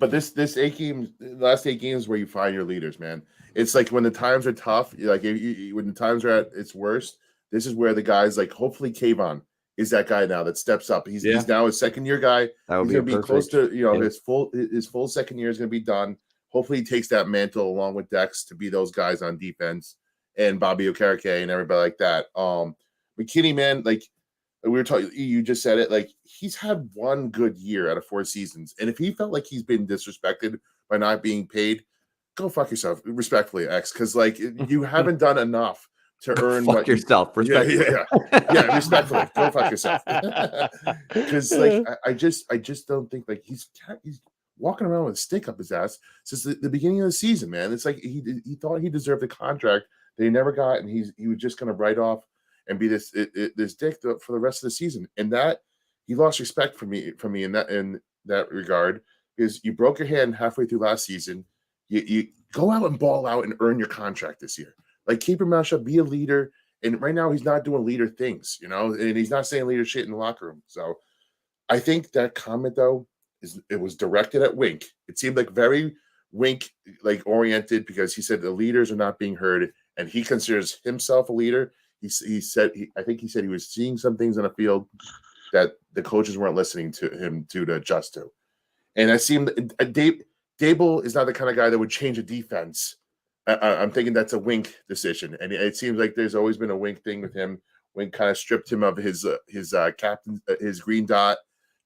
8 games, last 8 games, where you find your leaders, man. It's like when the times are tough, like when the times are at its worst, this is where the guys like hopefully Kayvon is that guy now that steps up. He's now a second-year guy. He's going to be close to his full second year is going to be done. Hopefully, he takes that mantle along with Dex to be those guys on defense and Bobby Okereke and everybody like that. McKinney, man, like we were talking, you just said it. Like he's had one good year out of 4 seasons, and if he felt like he's been disrespected by not being paid, go fuck yourself, respectfully, X, because like you haven't done enough to earn fuck yourself. Respectfully. Yeah, respectfully. Go fuck yourself. Because like I just don't think like he's walking around with a stick up his ass since the beginning of the season, man. It's like he thought he deserved a contract that he never got, and he was just gonna write off and be this dick for the rest of the season. And that he lost respect for me in that regard, because you broke your hand halfway through last season. You go out and ball out and earn your contract this year. Like, keep your mouth shut, be a leader. And right now he's not doing leader things, and he's not saying leader shit in the locker room. So I think that comment, though, it was directed at Wink. It seemed like very Wink like oriented, because he said the leaders are not being heard, and he considers himself a leader. I think he said he was seeing some things on the field that the coaches weren't listening to him to adjust to. And it seemed Dable is not the kind of guy that would change a defense. I'm thinking that's a Wink decision, and it seems like there's always been a Wink thing with him. Wink kind of stripped him of his captain, his green dot.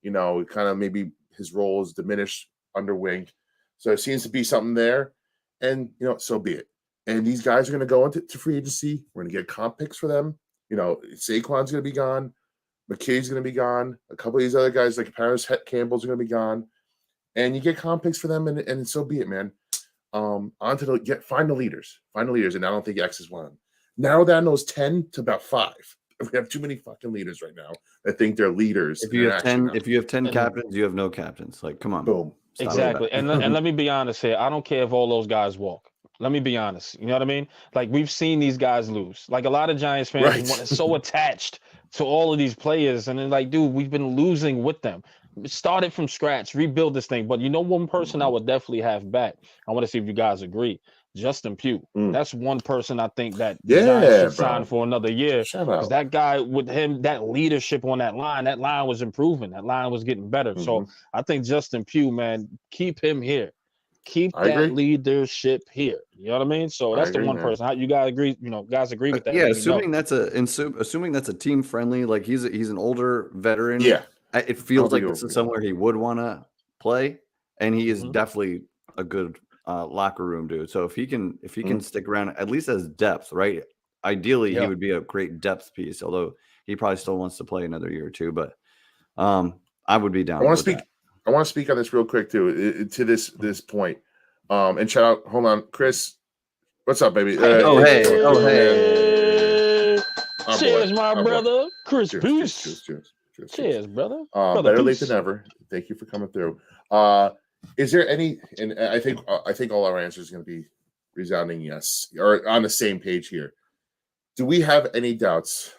Kind of maybe his role is diminished under Wink. So it seems to be something there, and so be it. And these guys are going to go into free agency. We're going to get comp picks for them. Saquon's going to be gone. McKay's going to be gone. A couple of these other guys like Paris Campbell's are going to be gone, and you get comp picks for them, and so be it, man. Find the leaders, and I don't think X is one of them. Narrow down those 10 to about 5. We have too many fucking leaders right now that think they're leaders. If you have 10 captains, you have no captains. Like, come on, boom. Exactly. And let me be honest here. I don't care if all those guys walk. Let me be honest. You know what I mean? Like, we've seen these guys lose. Like, a lot of Giants fans are so attached to all of these players, and they're like, dude, we've been losing with them. Start it from scratch, rebuild this thing. But one person I would definitely have back. I want to see if you guys agree. Justin Pugh. That's one person I think that the Giants should sign for another year. Because that guy, with him, that leadership on that line was improving. That line was getting better. So I think Justin Pugh, man, keep him here. Keep I that agree. leadership here. You know what I mean? So that's the agree, one man. person. How you guys agree? Guys agree with that? Yeah, Let me know. assuming that's a team friendly, like he's an older veteran. Yeah. It feels like think this he'll- is somewhere he would want to play, and he is Mhm. definitely a good locker room dude. So if he can stick around at least as depth, right? Ideally, he Yeah. would be a great depth piece. Although he probably still wants to play another year or two, but I would be down. I want to speak on this real quick too. To this point, and shout out. Hold on, Chris. What's up, baby? Hey. Cheers, my boy. brother. Chris Cheers, Peace. Cheers. Brother. Better late peace. than never. Thank you for coming through. Is there any? And I think all our answers are going to be resounding yes, or on the same page here. Do we have any doubts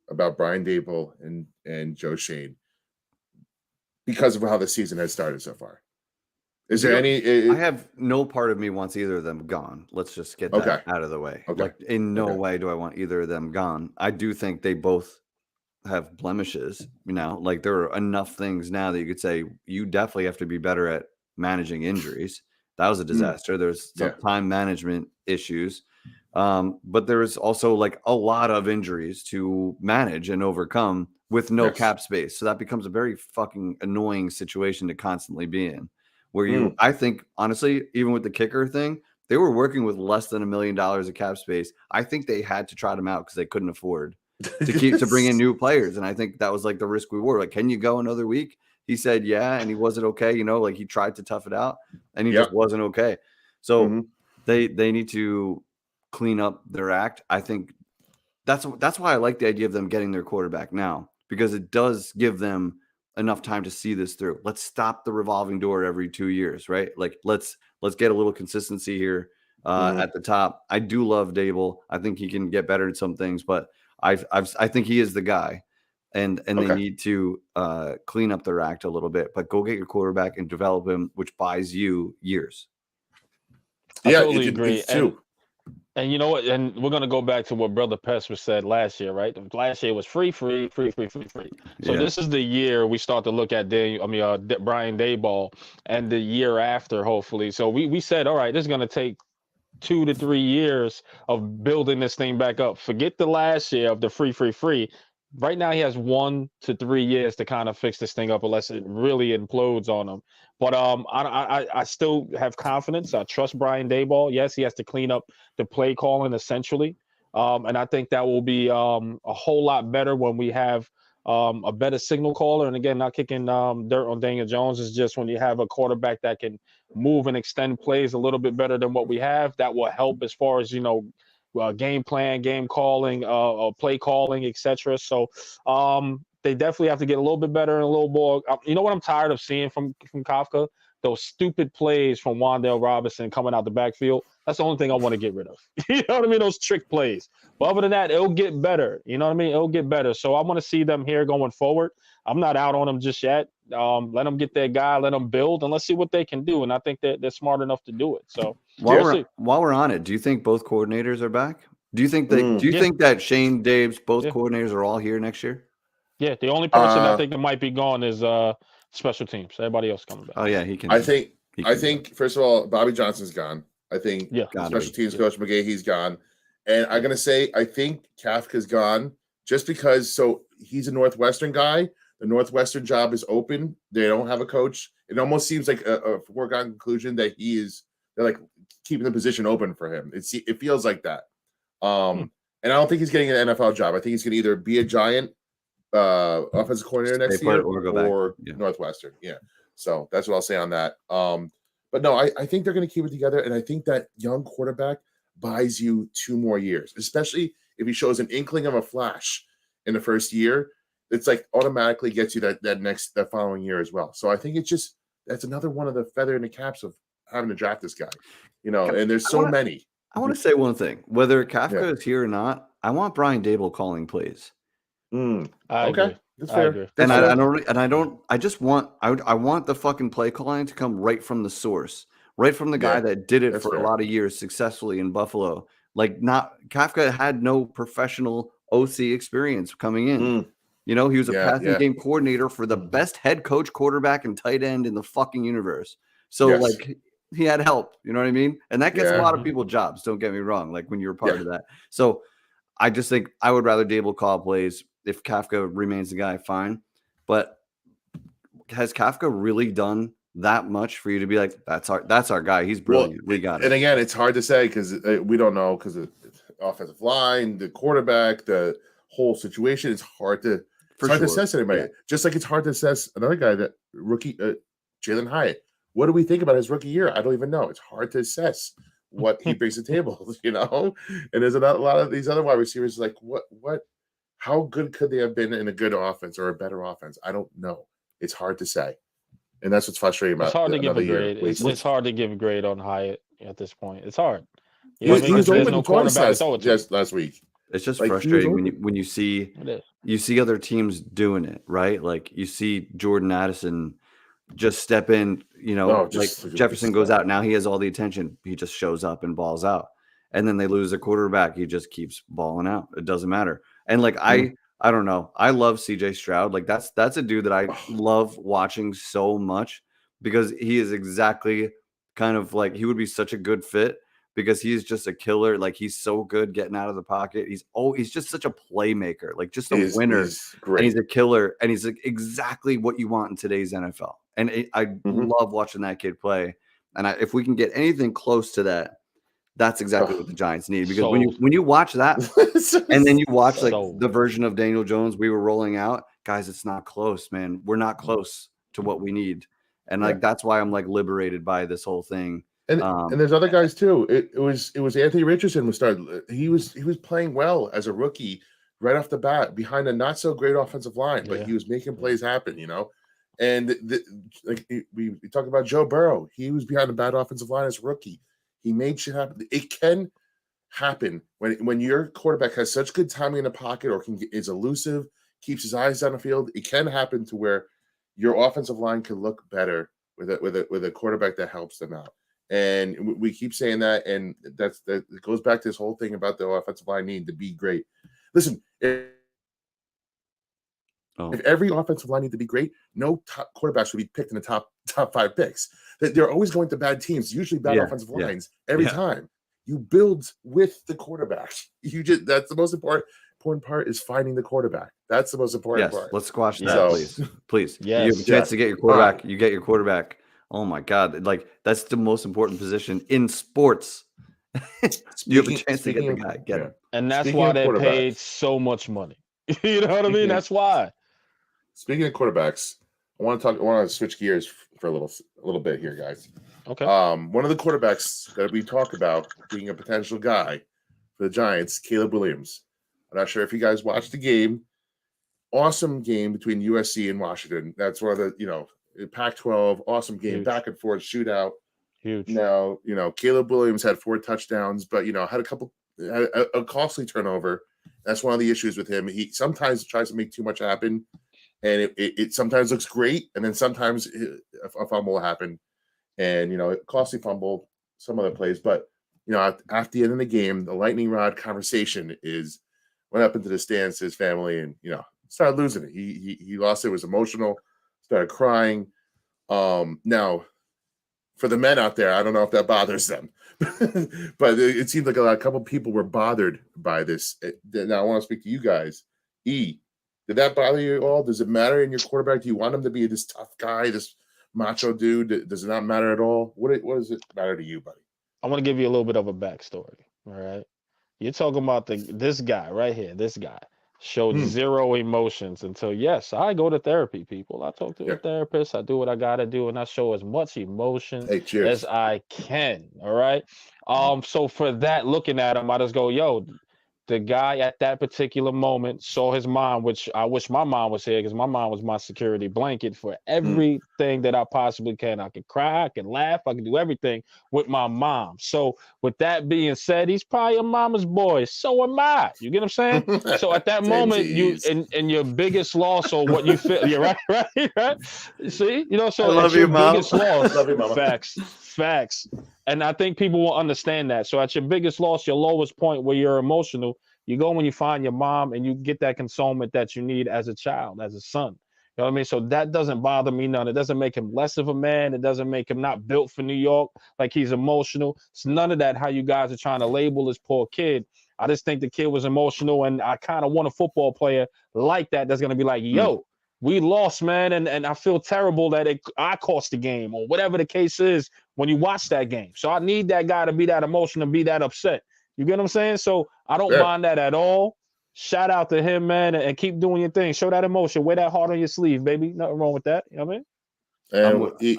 about Brian Daboll and Joe Schoen because of how the season has started so far? Is there any? I have no part of me wants either of them gone. Let's just get that out of the way. Okay. Like in no way do I want either of them gone. I do think they both have blemishes. Like there are enough things now that you could say you definitely have to be better at managing injuries. That was a disaster. There's some time management issues. But there is also like a lot of injuries to manage and overcome with no cap space. So that becomes a very fucking annoying situation to constantly be in. Where I think, honestly, even with the kicker thing, they were working with less than $1 million of cap space. I think they had to try them out because they couldn't afford to bring in new players. And I think that was like the risk we were. Like, can you go another week? He said, yeah, and he wasn't okay. Like he tried to tough it out and he just wasn't okay. So they need to clean up their act. I think that's why I like the idea of them getting their quarterback now, because it does give them enough time to see this through. Let's stop the revolving door every 2 years, right? Like let's get a little consistency here at the top. I do love Daboll. I think he can get better at some things, but I think he is the guy, and they need to clean up their act a little bit. But go get your quarterback and develop him, which buys you years. I totally agree. And you know what? And we're gonna go back to what Brother Pesper said last year, right? Last year was free. So this is the year we start to look at Brian Daboll, and the year after, hopefully. So we said, all right, this is gonna take 2 to 3 years of building this thing back up. Forget the last year of the free. Right now, he has 1 to 3 years to kind of fix this thing up, unless it really implodes on him. But I still have confidence. I trust Brian Daboll. Yes, he has to clean up the play calling essentially, and I think that will be a whole lot better when we have a better signal caller. And again, not kicking dirt on Daniel Jones. Is just when you have a quarterback that can move and extend plays a little bit better than what we have, that will help as far as game plan, game calling, play calling, etc. So they definitely have to get a little bit better and a little more. You know what I'm tired of seeing from Kafka? Those stupid plays from Wan'Dale Robinson coming out the backfield. That's the only thing I want to get rid of. You know what I mean? Those trick plays. But other than that, it'll get better. You know what I mean? It'll get better. So I want to see them here going forward. I'm not out on them just yet. Let them get their guy, let them build, and let's see what they can do. And I think they're smart enough to do it. So while we're on it, do you think both coordinators are back? Do you think think that Shane, Dave's, both coordinators are all here next year? Yeah, the only person I think that might be gone is special teams. Everybody else coming back. Oh yeah, he can. I think first of all, Bobby Johnson's gone. I think special teams coach McGahee's gone, and I'm gonna say I think Kafka's gone just because. So he's a Northwestern guy. The Northwestern job is open. They don't have a coach. It almost seems like a foregone conclusion that they're like keeping the position open for him. It feels like that. And I don't think he's getting an NFL job. I think he's gonna either be a Giant offensive coordinator next year or Northwestern. Yeah. So that's what I'll say on that. But no, I think they're going to keep it together. And I think that young quarterback buys you 2 more years, especially if he shows an inkling of a flash in the first year. It's like automatically gets you that following year as well. So I think that's another one of the feather in the caps of having to draft this guy, and there's many. I want to say one thing, whether Kafka is here or not, I want Brian Daboll calling plays. I agree. That's fair. I want the fucking play calling to come right from the source, right from the guy that did it for a lot of years successfully in Buffalo. Like Kafka had no professional OC experience coming in. He was a passing game coordinator for the best head coach, quarterback, and tight end in the fucking universe. So he had help. You know what I mean? And that gets a Yeah. lot of people jobs. Don't get me wrong. Like when you're part of that. So I just think I would rather Dable call plays. If Kafka remains the guy, fine. But has Kafka really done that much for you to be like, that's our guy? He's brilliant. We got it. And again, it's hard to say because we don't know because of the offensive line, the quarterback, the whole situation. It's hard to assess anybody. Yeah. Just like it's hard to assess another guy, that rookie Jalen Hyatt. What do we think about his rookie year? I don't even know. It's hard to assess what he brings to the table, you know. And there's a lot of these other wide receivers like what how good could they have been in a good offense or a better offense? I don't know. It's hard to say. And that's what's frustrating about it. It's hard to give a grade. It's hard to give a grade on Hyatt at this point. It's hard. He was open twice last week. It's just like, frustrating when you see other teams doing it, right? Like you see Jordan Addison just step in, you know, Jefferson goes out. Now he has all the attention. He just shows up and balls out. And then they lose a quarterback. He just keeps balling out. It doesn't matter. And like I don't know. I love CJ Stroud. Like that's a dude that I love watching so much because he is exactly kind of like he would be such a good fit because he's just a killer. Like he's so good getting out of the pocket. He's just such a playmaker, like just a winner. And he's a killer. And he's like exactly what you want in today's NFL. And I love watching that kid play. And if we can get anything close to that, that's exactly what the Giants need. Because when you watch that and then you watch like the version of Daniel Jones we were rolling out, guys, it's not close, man. We're not close to what we need. And like that's why I'm like liberated by this whole thing. And there's other guys too. It was Anthony Richardson was started. He was playing well as a rookie right off the bat behind a not so great offensive line, but he was making plays happen, you know. And like we talk about Joe Burrow, he was behind a bad offensive line as a rookie. He made shit happen. It can happen when your quarterback has such good timing in the pocket or is elusive, keeps his eyes down the field. It can happen to where your offensive line can look better with a quarterback that helps them out. And we keep saying that, and that goes back to this whole thing about the offensive line needing to be great. Listen, if every offensive line needed to be great, no top quarterbacks would be picked in the top 5 picks. They're always going to bad teams, usually bad offensive lines every time. You build with the quarterback. That's the most important part is finding the quarterback. That's the most important part. Let's squash that, please. Yes. You have a chance to get your quarterback. You get your quarterback. Oh my God! Like that's the most important position in sports. You have a chance to get the guy. Get him. And that's why they paid so much money. You know what I mean? That's why. Speaking of quarterbacks, I want to switch gears for a little bit here, guys. Okay. One of the quarterbacks that we talk about being a potential guy for the Giants, Caleb Williams. I'm not sure if you guys watched the game. Awesome game between USC and Washington. That's one of the, Pac-12, awesome game, huge. Back and forth shootout. Huge. Now, Caleb Williams had 4 touchdowns, but had a costly turnover. That's one of the issues with him. He sometimes tries to make too much happen, and it sometimes looks great, and then sometimes a fumble will happen, and costly fumble, some other plays. But at the end of the game, the lightning rod conversation went up into the stands to his family, and started losing it. He lost it. Was emotional. Started crying. Now, for the men out there, I don't know if that bothers them, but it seems like a couple people were bothered by this. Now, I want to speak to you guys. Did that bother you at all? Does it matter in your quarterback? Do you want him to be this tough guy, this macho dude? Does it not matter at all? What does it matter to you, buddy? I want to give you a little bit of a backstory. All right, you're talking about this guy right here. This guy showed zero emotions until, yes, I go to therapy, people. I talk to a therapist. I do what I got to do, and I show as much emotion as I can, all right? So for that, looking at him, I just go, yo, the guy at that particular moment saw his mom, which I wish my mom was here because my mom was my security blanket for everything that I possibly can. I can cry, I can laugh, I can do everything with my mom. So with that being said, he's probably a mama's boy. So am I. You get what I'm saying? So at that moment, you and your biggest loss or what you feel, you're right. See, so I love you, Mom. Biggest loss. Love you, Mama. Facts. And I think people will understand that. So at your biggest loss, your lowest point where you're emotional, you go when you find your mom and you get that consolement that you need as a child, as a son. know what I mean? So that doesn't bother me none. It doesn't make him less of a man. It doesn't make him not built for New York, like he's emotional. It's none of that how you guys are trying to label this poor kid. I just think the kid was emotional, and I kind of want a football player like that that's going to be like, yo, we lost, man, and I feel terrible that I cost the game or whatever the case is when you watch that game. So I need that guy to be that emotional and be that upset. You get what I'm saying? So I don't mind that at all. Shout out to him, man, and keep doing your thing. Show that emotion. Wear that heart on your sleeve, baby. Nothing wrong with that. You know what I mean? And what do you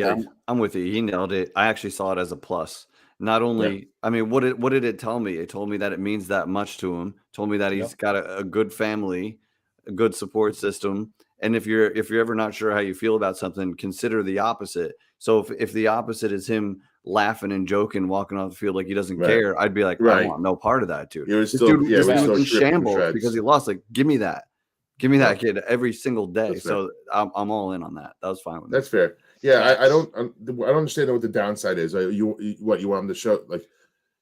think? I'm with you. He nailed it. I actually saw it as a plus. Not only, I mean, what did it tell me? It told me that it means that much to him. Told me that he's got a good family, a good support system. And if you're ever not sure how you feel about something, consider the opposite. So if the opposite is him laughing and joking, walking off the field like he doesn't care, I'd be like, I want no part of that, dude. This dude was in shambles because he lost. Like, give me that kid every single day. So I'm all in on that. That was fine with me. That's fair. Yeah, I don't understand what the downside is. You want him to show, like,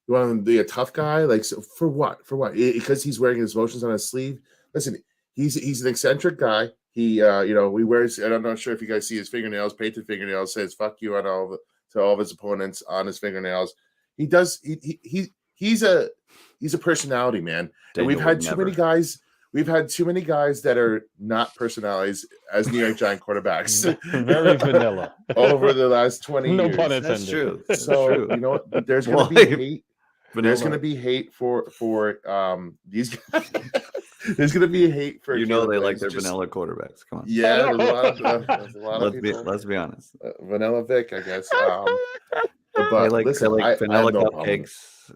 you want him to be a tough guy, like, so for what? Because he's wearing his emotions on his sleeve. Listen, he's an eccentric guy. He he wears, and I'm not sure if you guys see his fingernails, painted fingernails, says "fuck you" on all of his opponents on his fingernails. He does. He's a personality, man. And we've had too many guys. We've had too many guys that are not personalities as New York Giant quarterbacks. Very vanilla. Over the last 20 years. No pun intended. That's true. So, you know what? There's going to be hate. There's going to be hate for these guys. There's going to be hate for they like their vanilla quarterbacks. Come on. Yeah, there's a lot of people. Let's be honest. Vanilla Vic, I guess. But they like vanilla cupcakes.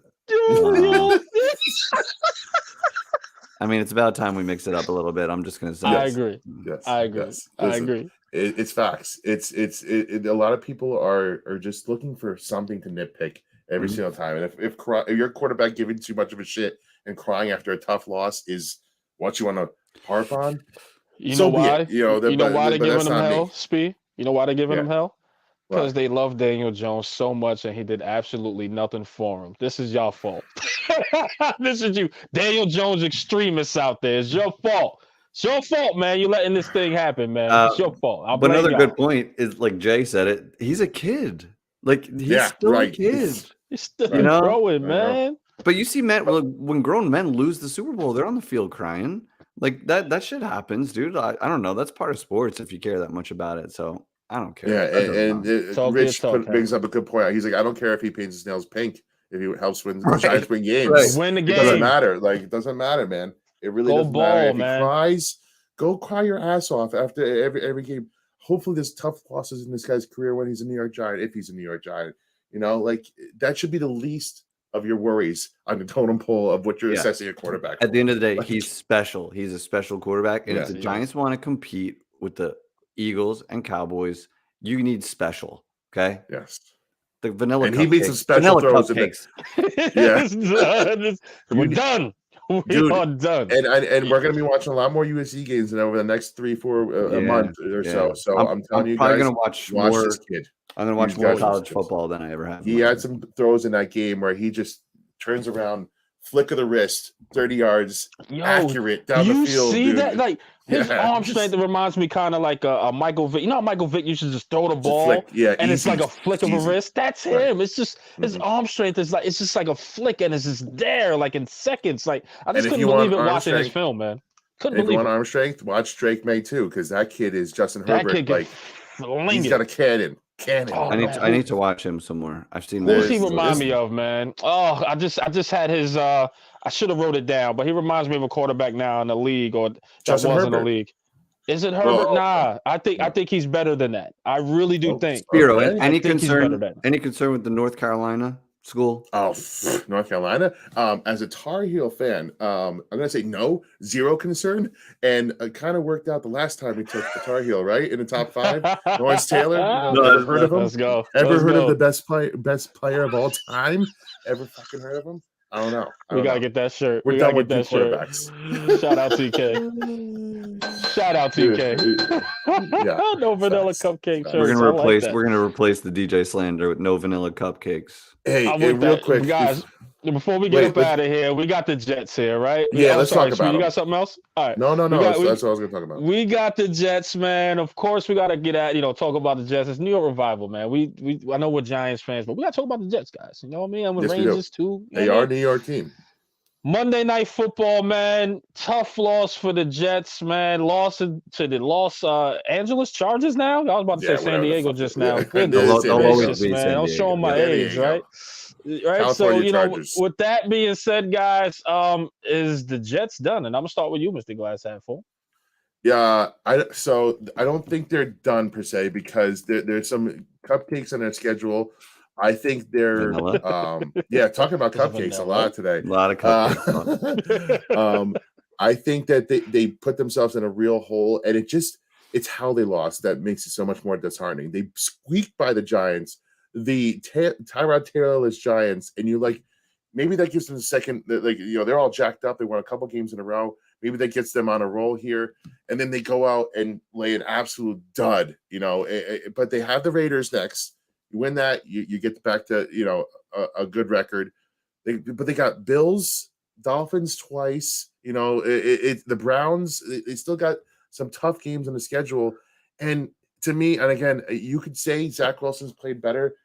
I mean, it's about time we mix it up a little bit. I'm just going to say. I agree. Yes, I agree. Yes. I agree. It's facts. It's a lot of people are just looking for something to nitpick every single time. And if your quarterback giving too much of a shit and crying after a tough loss is what you want to harp on, you know why? You know why they're giving him hell, Spee? You know why they're giving him hell? Because they love Daniel Jones so much and he did absolutely nothing for him. This is your fault. This is you. Daniel Jones extremists out there. It's your fault. It's your fault, man. You're letting this thing happen, man. It's your fault. But another good point is, like Jay said it, he's a kid. Like, he's still a kid. He's still growing, man. But you see, men, when grown men lose the Super Bowl, they're on the field crying. Like, that shit happens, dude. I don't know. That's part of sports if you care that much about it. So I don't care. Yeah, and Rich brings up a good point. He's like, I don't care if he paints his nails pink. If he helps win the Giants win games, win the game. It doesn't matter. Like, it doesn't matter, man. It really doesn't matter. If he cries, go cry your ass off after every game. Hopefully, there's tough losses in this guy's career when he's a New York Giant. If he's a New York Giant, you know, like, that should be the least of your worries on the totem pole of what you're assessing a quarterback. At the end of the day, he's special. He's a special quarterback, and if the Giants want to compete with the Eagles and Cowboys, you need special. Okay. Yes. The vanilla and he made some special throws cupcakes. We're done. We are done. And we're going to be watching a lot more USC games over the next 3-4 a month or so. So I'm telling you guys, going to watch more, this kid. I'm going to watch more college football than I ever have. He had some throws in that game where he just turns around, flick of the wrist, 30 yards, accurate down the field. You see that? Like, his arm strength reminds me kind of like a Michael Vick. You know how Michael Vick used to just throw the ball? And easy, it's like a flick of a wrist? That's him. It's just his arm strength is like, it's just like a flick, and it's just there, like in seconds. Like, I just couldn't believe it watching this film, man. If you want arm strength, watch Drake May too, because that kid is Justin Herbert. Like, he's got a cannon. Oh, I need to watch him some more. I've seen. Who does he remind me of, man? Oh, I just had his. I should have wrote it down, but he reminds me of a quarterback now in the league, or that was in the league. Is it Herbert? Nah, I think he's better than that. I really do think. Spiro, any concern? Any concern with the North Carolina school? Oh, North Carolina. As a Tar Heel fan, I'm gonna say no, zero concern, and it kind of worked out the last time we took the Tar Heel, right, in the top 5. Lawrence Taylor. Ever heard of him? Let's go. Ever heard of the best player of all time? Ever fucking heard of him? I don't know. We gotta get that shirt. We're done with that shirt. Shout out TK. Shout out TK. No vanilla cupcake shirts. We're gonna replace the DJ slander with no vanilla cupcakes. Hey, real quick, guys. Before we get up out of here, we got the Jets here, right? Yeah, let's talk about You them. got something else? All right. No. That's what I was going to talk about. We got the Jets, man. Of course, we got to get at, talk about the Jets. It's New York Revival, man. I know we're Giants fans, but we got to talk about the Jets, guys. You know what I mean? I'm with Rangers, too. They are a New York team. Monday Night Football, man. Tough loss for the Jets, man. Loss to the Los Angeles Chargers now. I was about to say San Diego just now. Yeah. Goodness gracious, man. I'm showing my age, right? Right. California so, Chargers. with that being said, guys, is the Jets done? And I'm going to start with you, Mr. Glass half full. Yeah, I don't think they're done per se because there's some cupcakes on their schedule. I think they're talking about cupcakes a lot today. A lot of cupcakes. I think that they put themselves in a real hole, and it's how they lost that makes it so much more disheartening. They squeaked by the Giants, the Tyrod Taylorless Giants, and maybe that gives them a second. They're all jacked up. They won a couple games in a row. Maybe that gets them on a roll here, and then they go out and lay an absolute dud. But they have the Raiders next. You win that, you get back to a good record. But they got Bills, Dolphins twice. The Browns. They still got some tough games on the schedule. And to me, and again, you could say Zach Wilson's played better.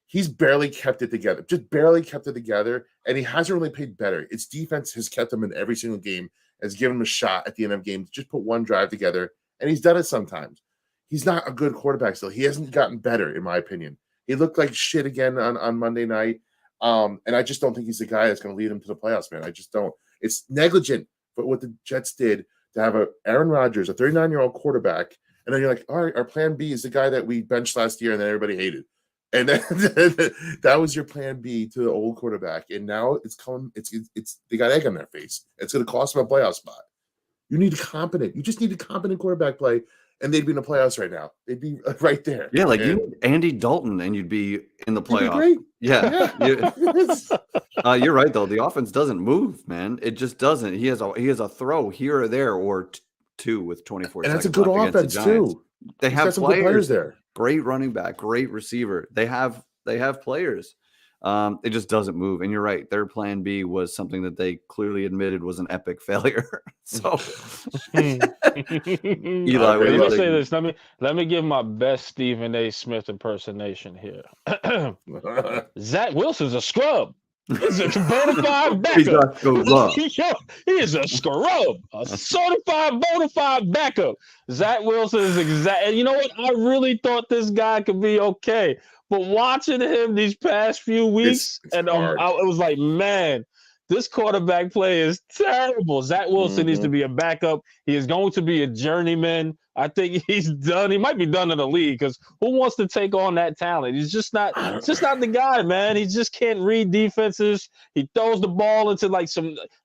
He's barely kept it together, just barely kept it together, and he hasn't really played better. Its defense has kept him in every single game, has given him a shot at the end of games. Just put one drive together, and he's done it sometimes. He's not a good quarterback still. He hasn't gotten better, in my opinion. He looked like shit again on Monday night. And I just don't think he's the guy that's going to lead him to the playoffs, man. I just don't. It's negligent, but what the Jets did to have Aaron Rodgers, a 39-year-old quarterback, and then you're like, all right, our plan B is the guy that we benched last year and then everybody hated. And then that was your plan B to the old quarterback. And now it's coming. It's they got egg on their face. It's going to cost them a playoff spot. You just need a competent quarterback play. And they'd be in the playoffs right now. They'd be right there. Yeah, you Andy Dalton, and you'd be in the playoffs. Great. Yeah. You're right though. The offense doesn't move, man. It just doesn't. He has a throw here or there or two with 24 and seconds. And that's a good offense too. They have some good players there. Great running back, great receiver. They have players. It just doesn't move. And you're right. Their plan B was something that they clearly admitted was an epic failure. So Eli, let me say this. Let me give my best Stephen A. Smith impersonation here. Zach Wilson's a scrub. He's a bona fide backup. He is a scrub, a certified bona fide backup. Zach Wilson is exact. And you know what? I really thought this guy could be okay. But watching him these past few weeks, it was like, man, this quarterback play is terrible. Zach Wilson needs to be a backup. He is going to be a journeyman. I think he's done. He might be done in the league because who wants to take on that talent? He's just not. It's just not the guy, man. He just can't read defenses. He throws the ball into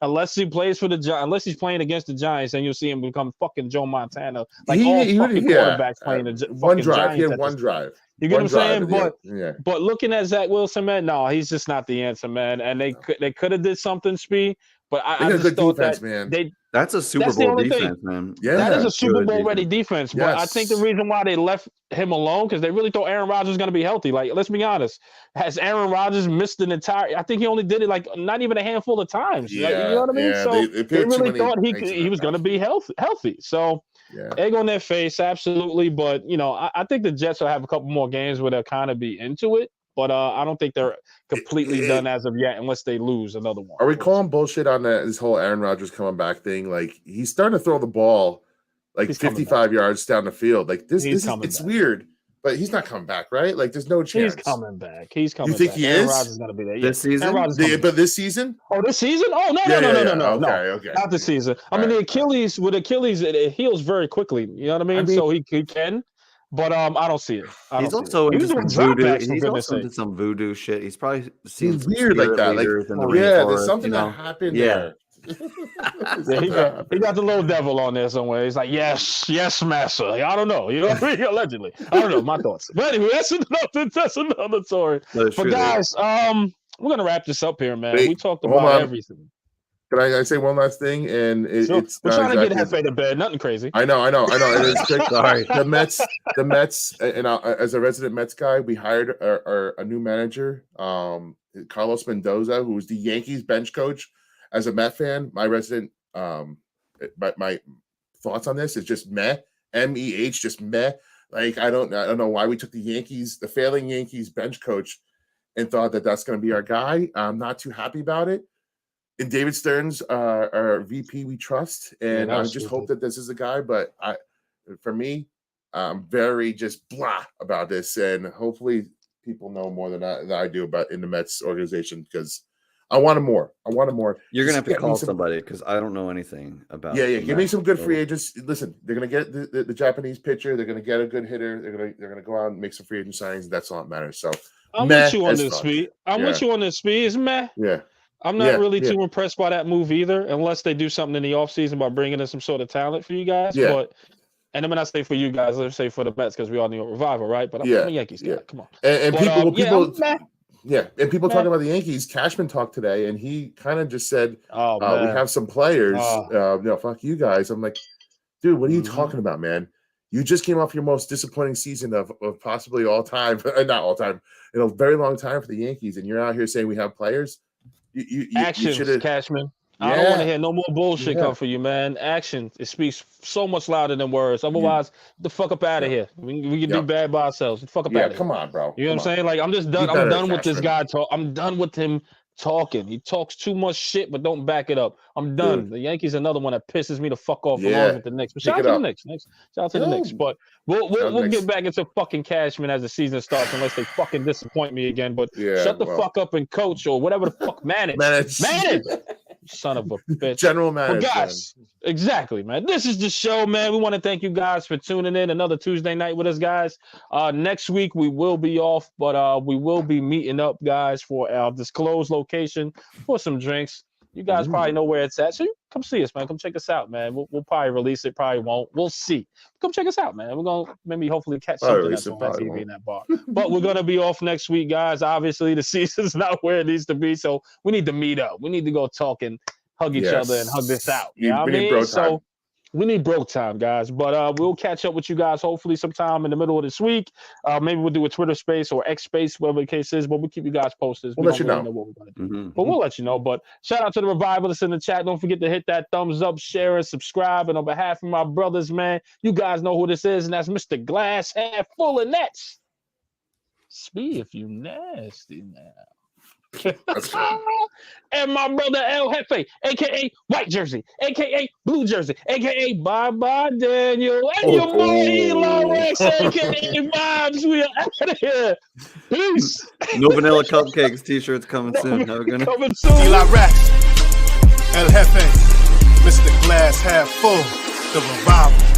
unless he plays for the Giants, unless he's playing against the Giants, and you'll see him become fucking Joe Montana. Quarterbacks playing the one drive. Giants. He had one drive. You get what I'm saying? But looking at Zach Wilson, man, no, he's just not the answer, man. And they could have did something, Spee. But I just thought defense, man. That's a Super Bowl defense, man. Yeah, that is a Super Bowl ready defense. But I think the reason why they left him alone because they really thought Aaron Rodgers was going to be healthy. Like, let's be honest, has Aaron Rodgers missed an entire? I think he only did it like not even a handful of times. Yeah, you know what I mean? Yeah, so they really thought he was going to be healthy. So. Yeah. Egg on their face, absolutely. But, I think the Jets will have a couple more games where they'll kind of be into it. But I don't think they're completely done as of yet unless they lose another one. Are we calling bullshit on this whole Aaron Rodgers coming back thing? Like, he's starting to throw the ball like 55 yards down the field. Like, it's weird. But he's not coming back, right? Like, there's no chance. He's coming back. You think back. he Aaron is? Rodgers is going to be there. This season? But this season? Oh, this season? Oh, no. Okay. Not this season. I mean, the Achilles, it heals very quickly. You know what I mean? So he can. But I don't see it. He's also into some voodoo. He's also into some voodoo shit. He's probably seen weird like that. There's something that happened there. He got the little devil on there somewhere. He's like, yes, master. Like, I don't know. You know what I mean? Allegedly. I don't know. My thoughts. But anyway, that's another story. But guys, we're gonna wrap this up here, man. We talked about everything. Can I say one last thing? And it's we're trying to get halfway to bed. Nothing crazy. I know. It is quick. Sorry. The Mets, and as a resident Mets guy, we hired a new manager. Carlos Mendoza, who was the Yankees bench coach. As a Met fan, my resident, my thoughts on this is just meh, MEH, just meh. Like I don't know why we took the failing Yankees bench coach, and thought that that's going to be our guy. I'm not too happy about it. And David Stearns, our VP, we trust, and I just hope that this is a guy. But for me, I'm very just blah about this, and hopefully people know more than I do about in the Mets organization, because I want him more. You're gonna have to call somebody, because I don't know anything about. Yeah. Give me some good free agents. Listen, they're gonna get the Japanese pitcher. They're gonna get a good hitter. They're gonna go out and make some free agent signings. That's all that matters. So I'm with you on this, Speed. With you on this, Speed. It's meh. Yeah. I'm not really too impressed by that move either, unless they do something in the offseason by bringing in some sort of talent for you guys. Yeah. But and when I say for you guys, let's say for the Mets, because we all need a revival, right? But I'm a Yankees guy. Come on. And people talking about the Yankees. Cashman talked today, and he kind of just said, we have some players. Fuck you guys. I'm like, dude, what are you talking about, man? You just came off your most disappointing season of possibly all time, not all time, in a very long time for the Yankees, and you're out here saying we have players. Actions, Cashman. I don't want to hear no more bullshit come for you, man. Action. It speaks so much louder than words. Otherwise, the fuck up out of here. We can do bad by ourselves. The fuck up out of here. Come on, bro. You know what I'm saying? Like, I'm just done. I'm done with this guy talk. I'm done with him talking. He talks too much shit, but don't back it up. I'm done. Dude. The Yankees are another one that pisses me the fuck off along with the Knicks. But shout out to the Knicks. Shout out to the Knicks. But we'll get back into fucking Cashman as the season starts, unless they fucking disappoint me again. But shut the fuck up and coach, or whatever the fuck. Manage. Son of a bitch. General manager. But guys, exactly, man. This is the show, man. We want to thank you guys for tuning in another Tuesday night with us, guys. Next week we will be off, but we will be meeting up, guys, for our disclosed location for some drinks. You guys probably know where it's at, so come see us, man. Come check us out, man. We'll probably release it, probably won't. We'll see. Come check us out, man. We're gonna maybe hopefully catch something that's on that TV in that bar. But we're gonna be off next week, guys. Obviously, the season's not where it needs to be, so we need to meet up. We need to go talk and hug each other and hug this out. You know what I mean? So we need bro time, guys. But we'll catch up with you guys hopefully sometime in the middle of this week. Maybe we'll do a Twitter space or X space, whatever the case is. But we'll keep you guys posted. We'll let you know what we're gonna do. But we'll let you know. But shout out to the revivalists in the chat. Don't forget to hit that thumbs up, share, and subscribe. And on behalf of my brothers, man, you guys know who this is, and that's Mr. Glass Half Full of Nets. Speed if you nasty now. And my brother El Jefe, aka White Jersey, aka Blue Jersey, aka Bye Daniel, and your boy Elon Rex, aka Vibes. We are out of here. Peace. No vanilla cupcakes t-shirts coming soon. Have a good night. Coming soon. Elon Rex, El Jefe, Mr. Glass Half Full, the revival.